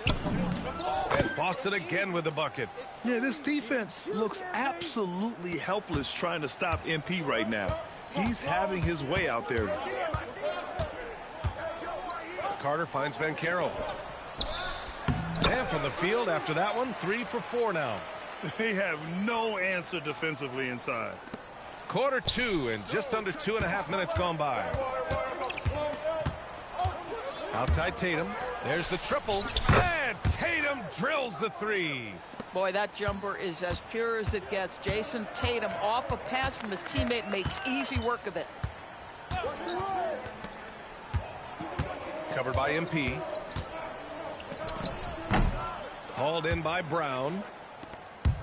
Speaker 4: And Boston again with the bucket.
Speaker 3: Yeah, this defense looks absolutely helpless trying to stop MP right now. He's having his way out there.
Speaker 4: Carter finds Banchero. And from the field after that one, 3 for 4 now.
Speaker 3: They have no answer defensively inside.
Speaker 4: Quarter 2 and just under 2.5 minutes gone by. Outside Tatum. There's the triple. And Tatum drills the 3.
Speaker 18: Boy, that jumper is as pure as it gets. Jason Tatum off a pass from his teammate makes easy work of it.
Speaker 4: Covered by MP. Hauled in by Brown.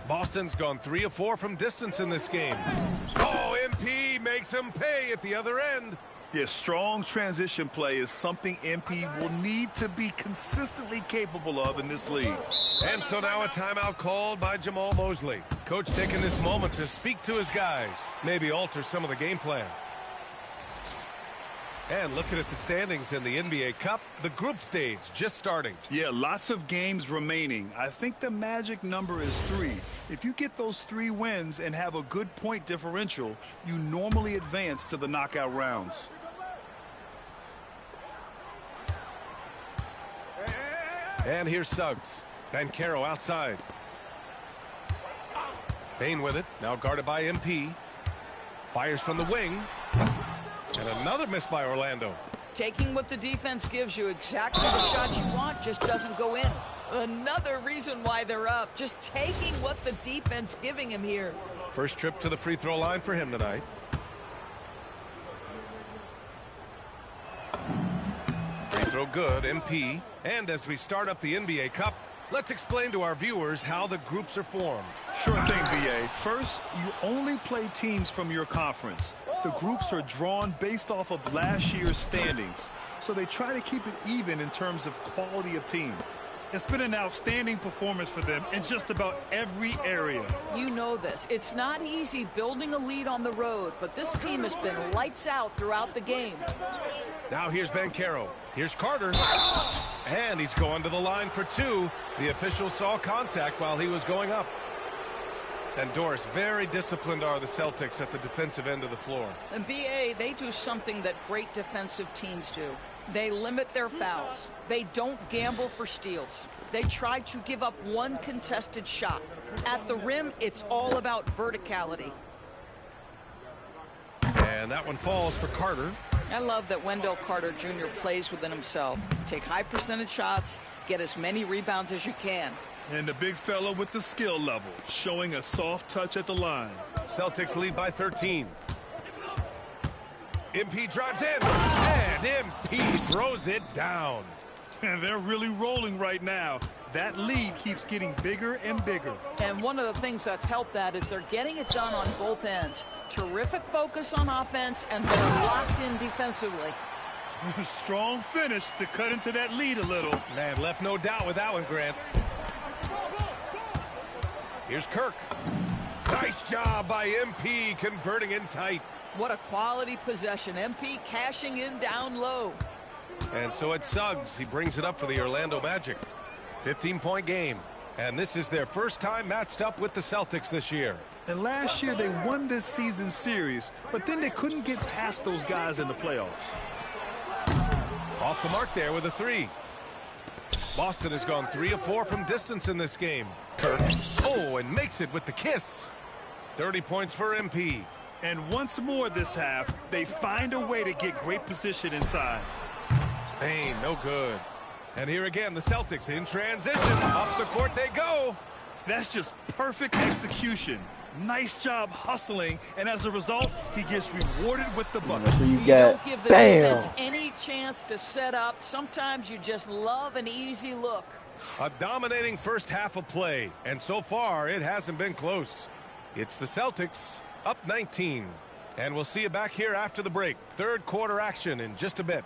Speaker 4: Boston's gone 3 of 4 from distance in this game. Oh, MP makes him pay at the other end.
Speaker 3: Yeah, strong transition play is something MP will need to be consistently capable of in this league.
Speaker 4: And so now a timeout called by Jamal Mosley. Coach taking this moment to speak to his guys, maybe alter some of the game plan. And looking at the standings in the NBA Cup, the group stage just starting.
Speaker 3: Yeah, lots of games remaining. I think the magic number is 3. If you get those 3 wins and have a good point differential, you normally advance to the knockout rounds.
Speaker 4: And here's Suggs. Banchero outside. Bane with it, now guarded by MP. Fires from the wing. And another miss by Orlando.
Speaker 18: Taking what the defense gives you, exactly the shot you want, just doesn't go in. Another reason why they're up, just taking what the defense giving him here.
Speaker 4: First trip to the free throw line for him tonight. Free throw good, MP. And as we start up the NBA Cup, let's explain to our viewers how the groups are formed.
Speaker 3: Sure thing, BA. First, you only play teams from your conference. The groups are drawn based off of last year's standings, so they try to keep it even in terms of quality of team. It's been an outstanding performance for them in just about every area.
Speaker 18: You know this. It's not easy building a lead on the road, but this team has been lights out throughout the game.
Speaker 4: Now here's Banchero. Here's Carter. And he's going to the line for 2. The official saw contact while he was going up. And Doris, very disciplined are the Celtics at the defensive end of the floor.
Speaker 18: And BA, they do something that great defensive teams do. They limit their fouls. They don't gamble for steals. They try to give up one contested shot. At the rim, it's all about verticality.
Speaker 4: And that one falls for Carter.
Speaker 18: I love that Wendell Carter Jr. plays within himself. Take high percentage shots, get as many rebounds as you can.
Speaker 3: And the big fella with the skill level, showing a soft touch at the line.
Speaker 4: Celtics lead by 13. MP drives in, and MP throws it down.
Speaker 3: And they're really rolling right now. That lead keeps getting bigger and bigger.
Speaker 18: And one of the things that's helped that is they're getting it done on both ends. Terrific focus on offense, and they're locked in defensively.
Speaker 3: Strong finish to cut into that lead a little.
Speaker 4: Man, left no doubt with that one, Grant. Here's Kirk. Nice job by MP converting in tight.
Speaker 18: What a quality possession. MP cashing in down low.
Speaker 4: And so it's Suggs. He brings it up for the Orlando Magic. 15-point game. And this is their first time matched up with the Celtics this year.
Speaker 3: And last year they won this season series, but then they couldn't get past those guys in the playoffs.
Speaker 4: Off the mark there with a three. Boston has gone 3 of 4 from distance in this game. Kirk. Oh, and makes it with the kiss. 30 points for MP.
Speaker 3: And once more this half, they find a way to get great position inside.
Speaker 4: Bane, no good. And here again, the Celtics in transition. Up the court they go.
Speaker 3: That's just perfect execution. Nice job hustling, and as a result, he gets rewarded with the bucket.
Speaker 1: That's what you
Speaker 18: You
Speaker 1: get.
Speaker 18: don't give the
Speaker 1: Bam!
Speaker 18: defense any chance to set up. Sometimes you just love an easy look.
Speaker 4: A dominating first half of play, and so far it hasn't been close. It's the Celtics up 19, and we'll see you back here after the break. Third quarter action in just a bit.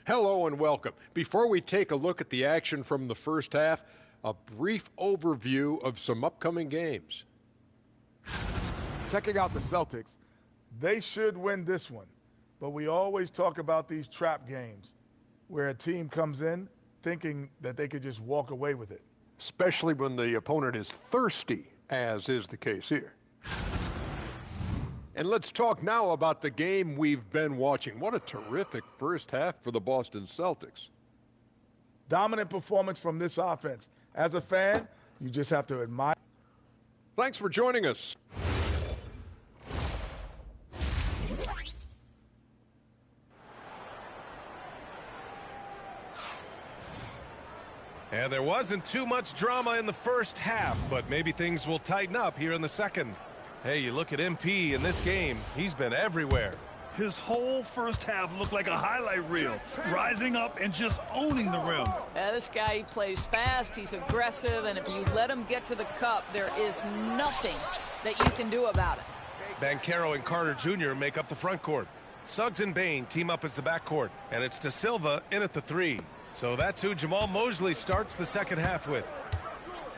Speaker 8: Hello and welcome. Before we take a look at the action from the first half, a brief overview of some upcoming games.
Speaker 9: Checking out the Celtics, they should win this one. But we always talk about these trap games where a team comes in thinking that they could just walk away with it.
Speaker 8: Especially when the opponent is thirsty, as is the case here. And let's talk now about the game we've been watching. What a terrific first half for the Boston Celtics.
Speaker 9: Dominant performance from this offense. As a fan, you just have to admire.
Speaker 8: Thanks for joining us.
Speaker 4: And there wasn't too much drama in the first half, but maybe things will tighten up here in the second. Hey, you look at MP in this game, he's been everywhere.
Speaker 3: His whole first half looked like a highlight reel, rising up and just owning the rim.
Speaker 18: This guy, he plays fast, he's aggressive, and if you let him get to the cup, there is nothing that you can do about it.
Speaker 4: Banchero and Carter Jr. make up the front court. Suggs and Bane team up as the backcourt, and it's De Silva in at the three. So that's who Jamal Mosley starts the second half with.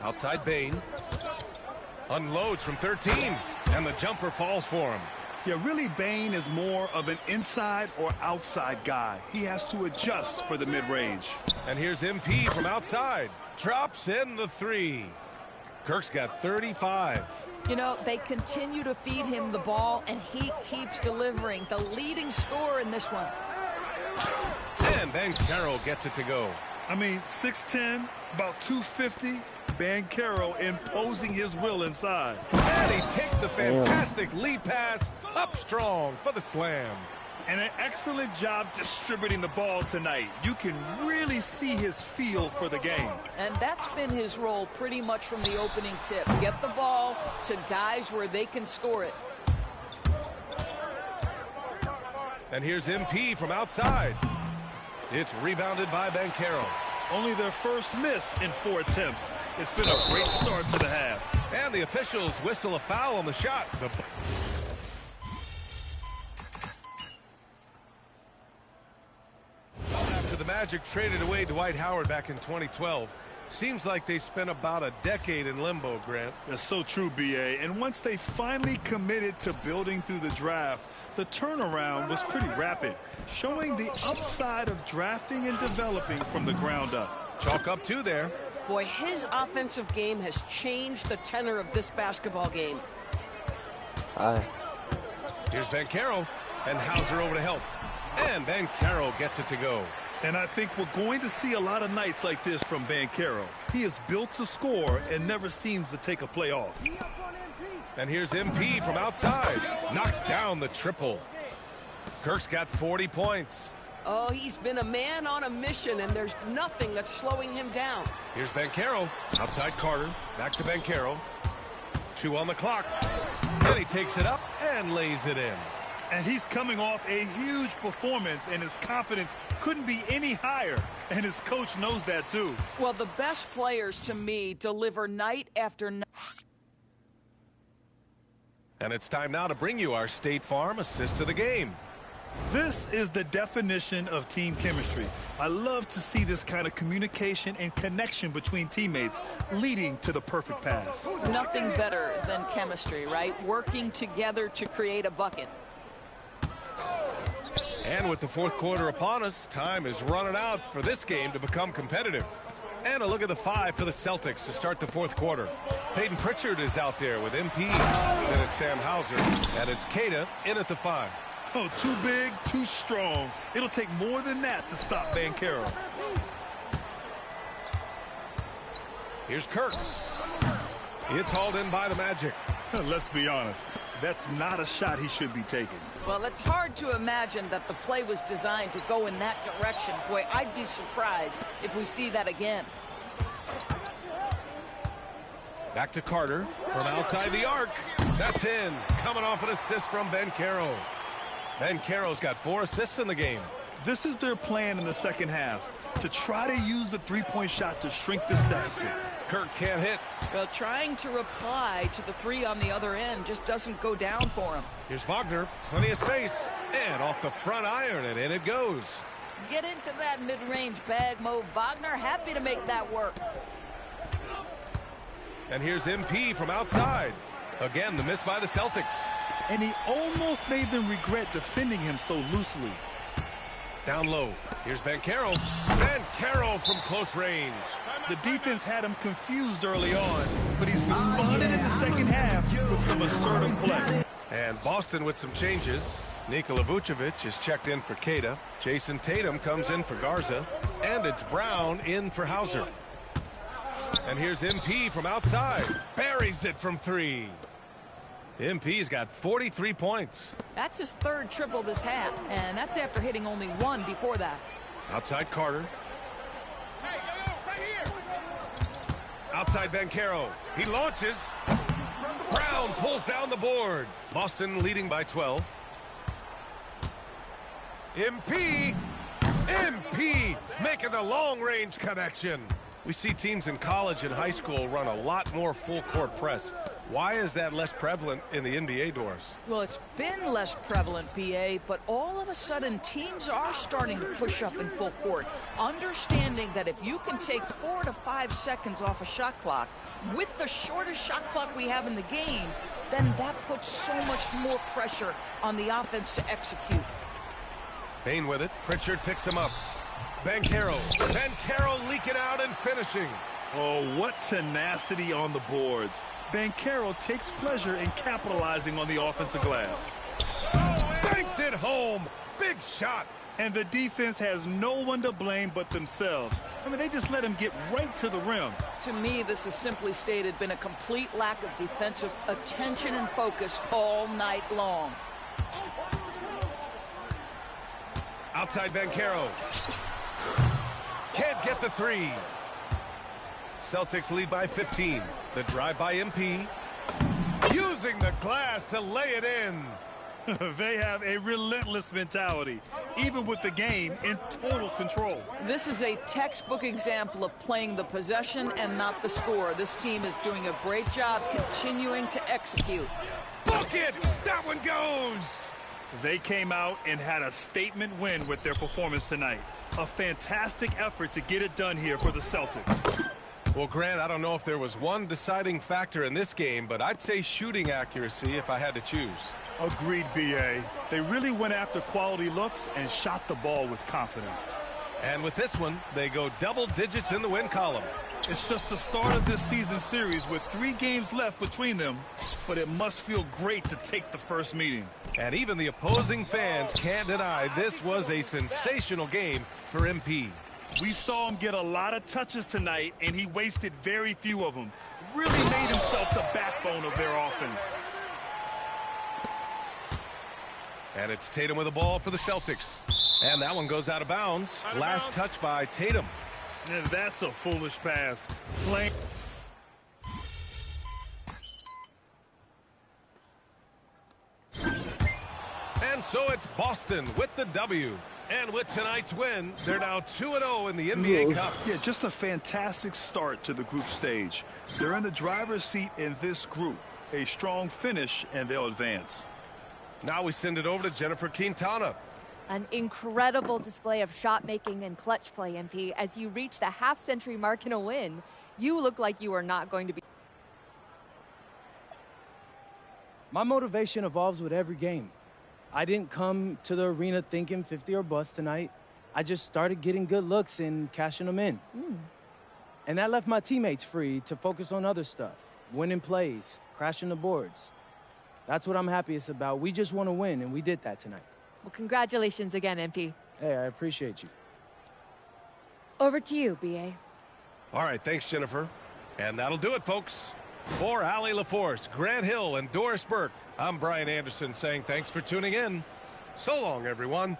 Speaker 4: Outside Bane. Unloads from 13, and the jumper falls for him.
Speaker 3: Yeah, really, Bane is more of an inside or outside guy. He has to adjust for the mid-range.
Speaker 4: And here's MP from outside. Drops in the three. Kirk's got 35.
Speaker 18: You know, they continue to feed him the ball, and he keeps delivering. The leading scorer in this one.
Speaker 4: And Banchero gets it to go.
Speaker 3: I mean, 6'10", about 250. Banchero imposing his will inside.
Speaker 4: And he takes the fantastic lead pass up strong for the slam.
Speaker 3: And an excellent job distributing the ball tonight. You can really see his feel for the game.
Speaker 18: And that's been his role pretty much from the opening tip. Get the ball to guys where they can score it.
Speaker 4: And here's MP from outside. It's rebounded by Banchero.
Speaker 3: Only their first miss in 4 attempts. It's been a great start to the half.
Speaker 4: And the officials whistle a foul on the shot. After the Magic traded away Dwight Howard back in 2012, seems like they spent about a decade in limbo, Grant.
Speaker 3: That's so true, B.A. And once they finally committed to building through the draft, the turnaround was pretty rapid, showing the upside of drafting and developing from the ground up.
Speaker 4: Chalk up 2 there.
Speaker 19: Boy, his offensive game has changed the tenor of this basketball game.
Speaker 1: Hi.
Speaker 4: Here's Banchero, and Hauser over to help. And Banchero gets it to go.
Speaker 3: And I think we're going to see a lot of nights like this from Banchero. He is built to score and never seems to take a play off.
Speaker 4: And here's MP from outside. Knocks down the triple. Kirk's got 40 points.
Speaker 19: Oh, he's been a man on a mission, and there's nothing that's slowing him down.
Speaker 4: Here's Banchero. Outside Carter. Back to Banchero. 2 on the clock. And he takes it up and lays it in.
Speaker 3: And he's coming off a huge performance, and his confidence couldn't be any higher. And his coach knows that, too.
Speaker 18: Well, the best players, to me, deliver night after night.
Speaker 4: And it's time now to bring you our State Farm assist of the game.
Speaker 3: This is the definition of team chemistry. I love to see this kind of communication and connection between teammates leading to the perfect pass.
Speaker 18: Nothing better than chemistry, right? Working together to create a bucket.
Speaker 4: And with the fourth quarter upon us, time is running out for this game to become competitive. And a look at the 5 for the Celtics to start the fourth quarter. Peyton Pritchard is out there with MP. Then it's Sam Hauser. And it's Queta in at the 5.
Speaker 3: Oh, too big, too strong. It'll take more than that to stop Banchero.
Speaker 4: Here's Kirk. It's hauled in by the Magic.
Speaker 3: Let's be honest. That's not a shot he should be taking.
Speaker 18: Well, it's hard to imagine that the play was designed to go in that direction. Boy, I'd be surprised if we see that again.
Speaker 4: Back to Carter from outside the arc. That's in. Coming off an assist from Banchero. Banchero's got 4 assists in the game.
Speaker 3: This is their plan in the second half, to try to use the three-point shot to shrink this deficit.
Speaker 4: Kirk can't hit.
Speaker 18: Well, trying to reply to the 3 on the other end just doesn't go down for him.
Speaker 4: Here's Wagner. Plenty of space. And off the front iron, and in it goes.
Speaker 18: Get into that mid-range bag, Mo Wagner. Happy to make that work.
Speaker 4: And here's MP from outside. Again, the miss by the Celtics.
Speaker 3: And he almost made them regret defending him so loosely.
Speaker 4: Down low. Here's Banchero. Banchero from close range.
Speaker 3: The defense had him confused early on, but he's responded in the second half with some assertive play.
Speaker 4: And Boston with some changes. Nikola Vucevic is checked in for Queta. Jason Tatum comes in for Garza. And it's Brown in for Hauser. And here's MP from outside. Buries it from 3. MP's got 43 points.
Speaker 18: That's his 3rd triple this half, and that's after hitting only 1 before that.
Speaker 4: Outside Carter. Outside Banchero. He launches. Brown pulls down the board. Boston leading by 12. MP making the long-range connection. We see teams in college and high school run a lot more full-court press. Why is that less prevalent in the NBA doors?
Speaker 18: Well, it's been less prevalent, BA, but all of a sudden teams are starting to push up in full court, understanding that if you can take 4 to 5 seconds off a shot clock with the shortest shot clock we have in the game, then that puts so much more pressure on the offense to execute.
Speaker 4: Payne with it. Pritchard picks him up. Banchero leaking out and finishing.
Speaker 3: Oh, what tenacity on the boards. Banchero takes pleasure in capitalizing on the offensive glass.
Speaker 4: Banks it home. Big shot.
Speaker 3: And the defense has no one to blame but themselves. I mean, they just let him get right to the rim.
Speaker 18: To me, this has simply stated been a complete lack of defensive attention and focus all night long.
Speaker 4: Outside Banchero. Can't get the 3. Celtics lead by 15. The drive by MP. Using the glass to lay it in.
Speaker 3: They have a relentless mentality, even with the game in total control.
Speaker 18: This is a textbook example of playing the possession and not the score. This team is doing a great job continuing to execute.
Speaker 4: Bucket! That one goes!
Speaker 3: They came out and had a statement win with their performance tonight. A fantastic effort to get it done here for the Celtics.
Speaker 4: Well, Grant, I don't know if there was one deciding factor in this game, but I'd say shooting accuracy if I had to choose.
Speaker 3: Agreed, B.A. They really went after quality looks and shot the ball with confidence.
Speaker 4: And with this one, they go double digits in the win column.
Speaker 3: It's just the start of this season series with 3 games left between them, but it must feel great to take the first meeting.
Speaker 4: And even the opposing fans can't deny this was a sensational game for MP.
Speaker 3: We saw him get a lot of touches tonight, and he wasted very few of them. Really made himself the backbone of their offense.
Speaker 4: And it's Tatum with the ball for the Celtics. And that one goes out of bounds. Last touch by Tatum.
Speaker 3: And that's a foolish pass.
Speaker 4: And so it's Boston with the W. And with tonight's win, they're now 2-0 in the NBA Cup.
Speaker 3: Yeah, just a fantastic start to the group stage. They're in the driver's seat in this group. A strong finish, and they'll advance.
Speaker 4: Now we send it over to Jennifer Quintana.
Speaker 20: An incredible display of shot making and clutch play, MP. As you reach the half-century mark in a win, you look like you are not going to be.
Speaker 11: My motivation evolves with every game. I didn't come to the arena thinking 50 or bust tonight. I just started getting good looks and cashing them in. And that left my teammates free to focus on other stuff, winning plays, crashing the boards. That's what I'm happiest about. We just want to win, and we did that tonight.
Speaker 20: Well, congratulations again, MP.
Speaker 11: Hey, I appreciate you.
Speaker 20: Over to you, BA.
Speaker 4: All right, thanks, Jennifer. And that'll do it, folks. For Allie LaForce, Grant Hill, and Doris Burke, I'm Brian Anderson saying thanks for tuning in. So long, everyone.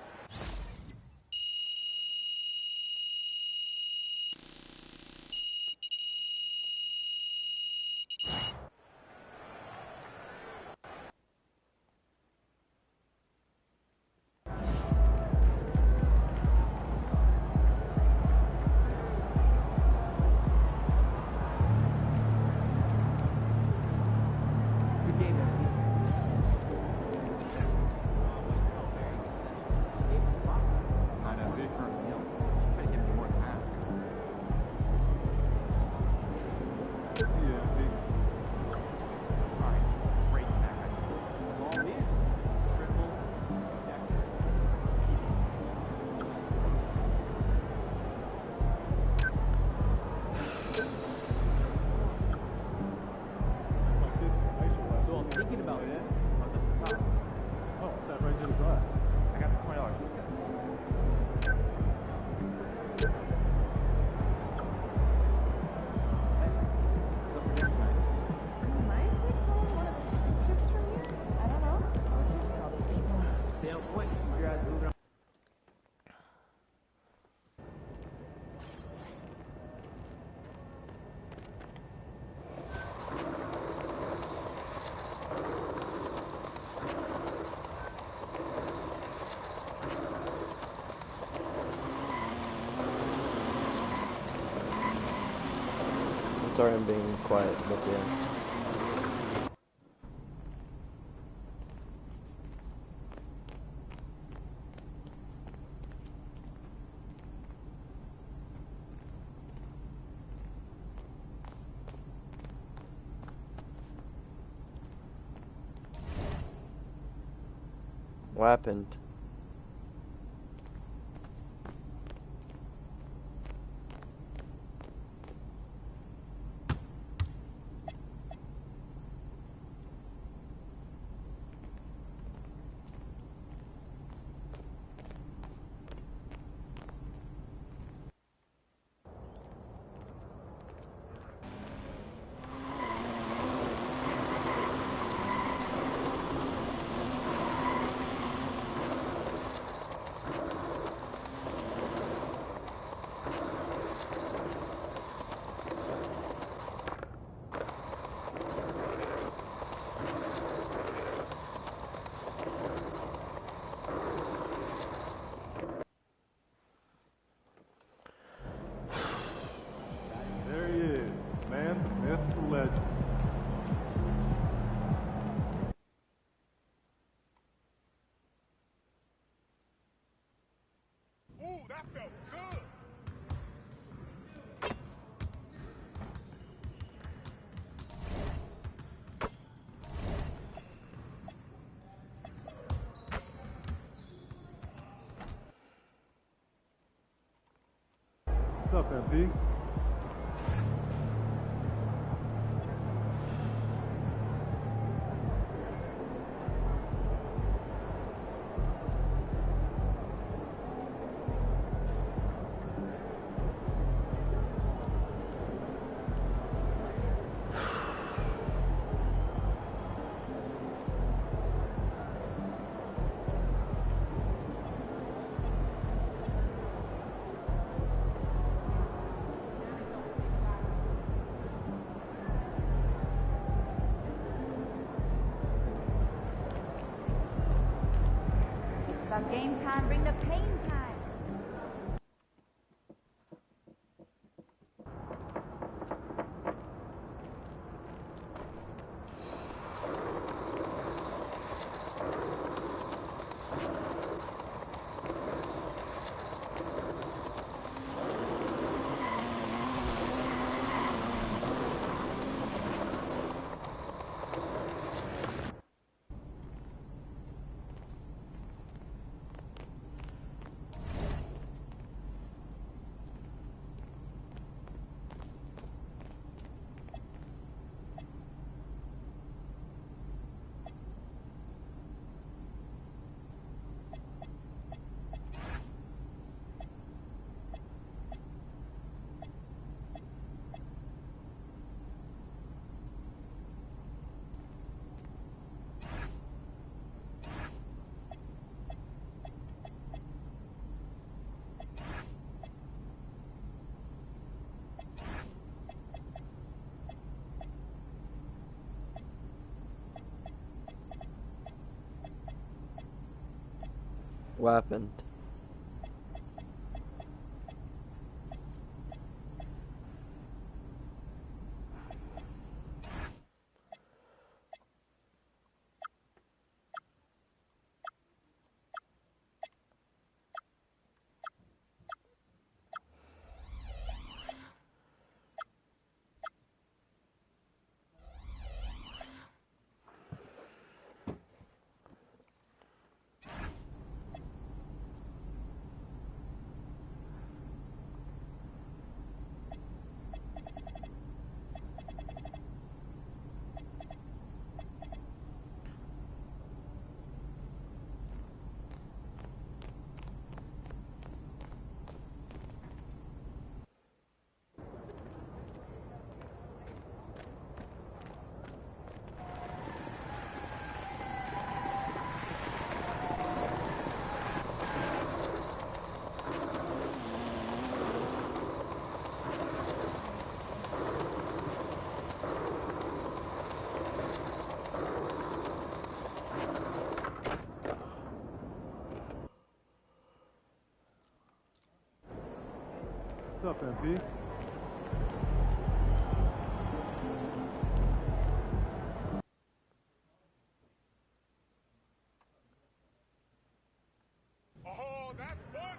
Speaker 1: Sorry I'm being quiet, Sophia. What happened?
Speaker 21: What's up, MP? about game time, bring the pain time.
Speaker 1: What happened?
Speaker 17: What's up, MP?
Speaker 15: Oh, that's fun.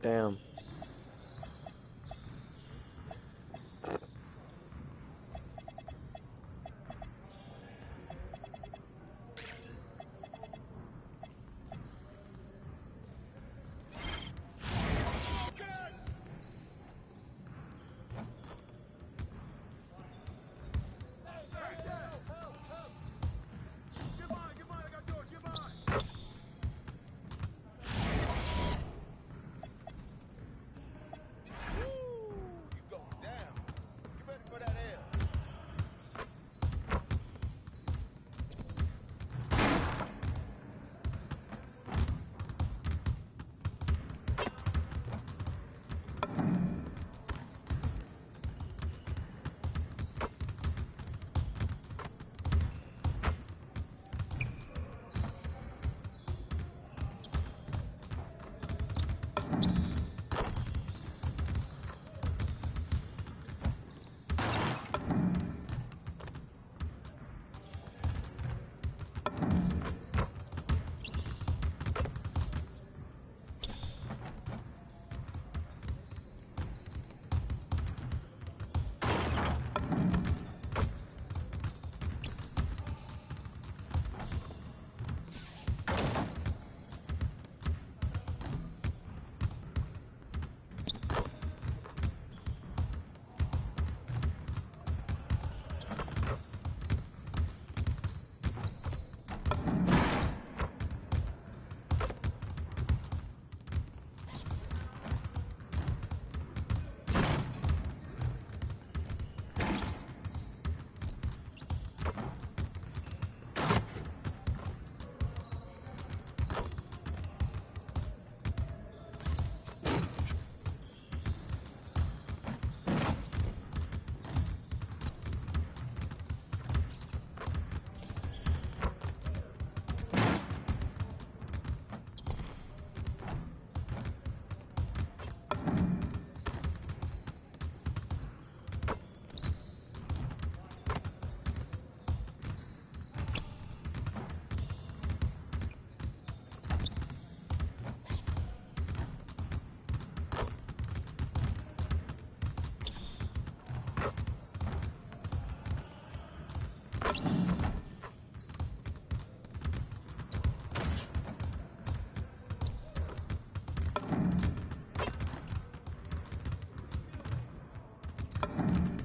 Speaker 1: Damn.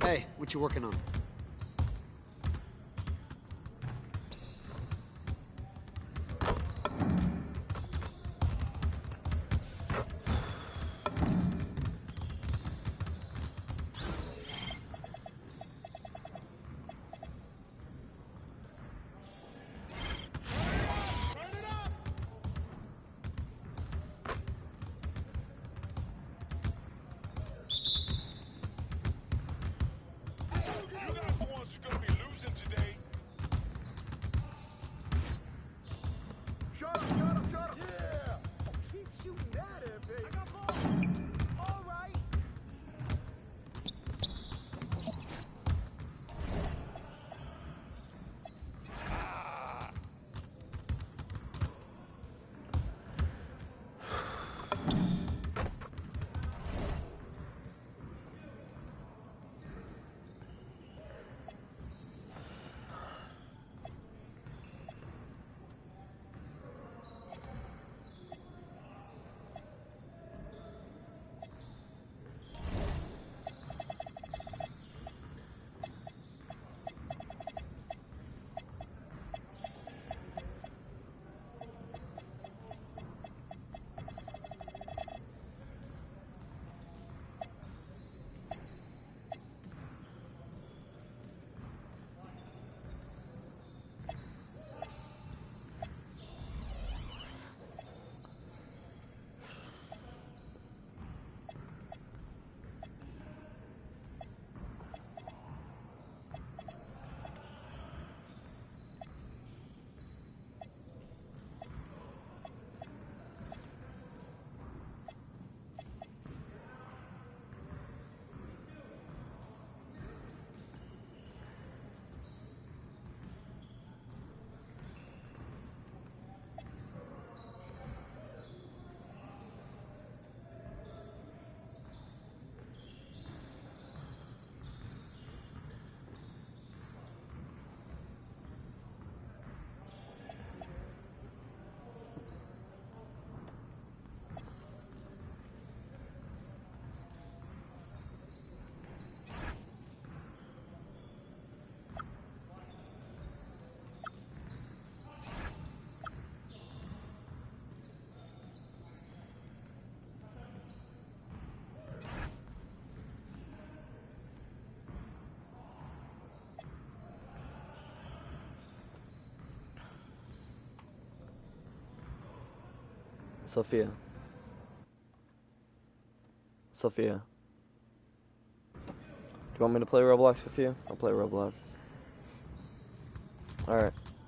Speaker 2: Hey, what you working on?
Speaker 1: Sophia. Sophia. Do you want me to play Roblox with you? I'll play Roblox. Alright.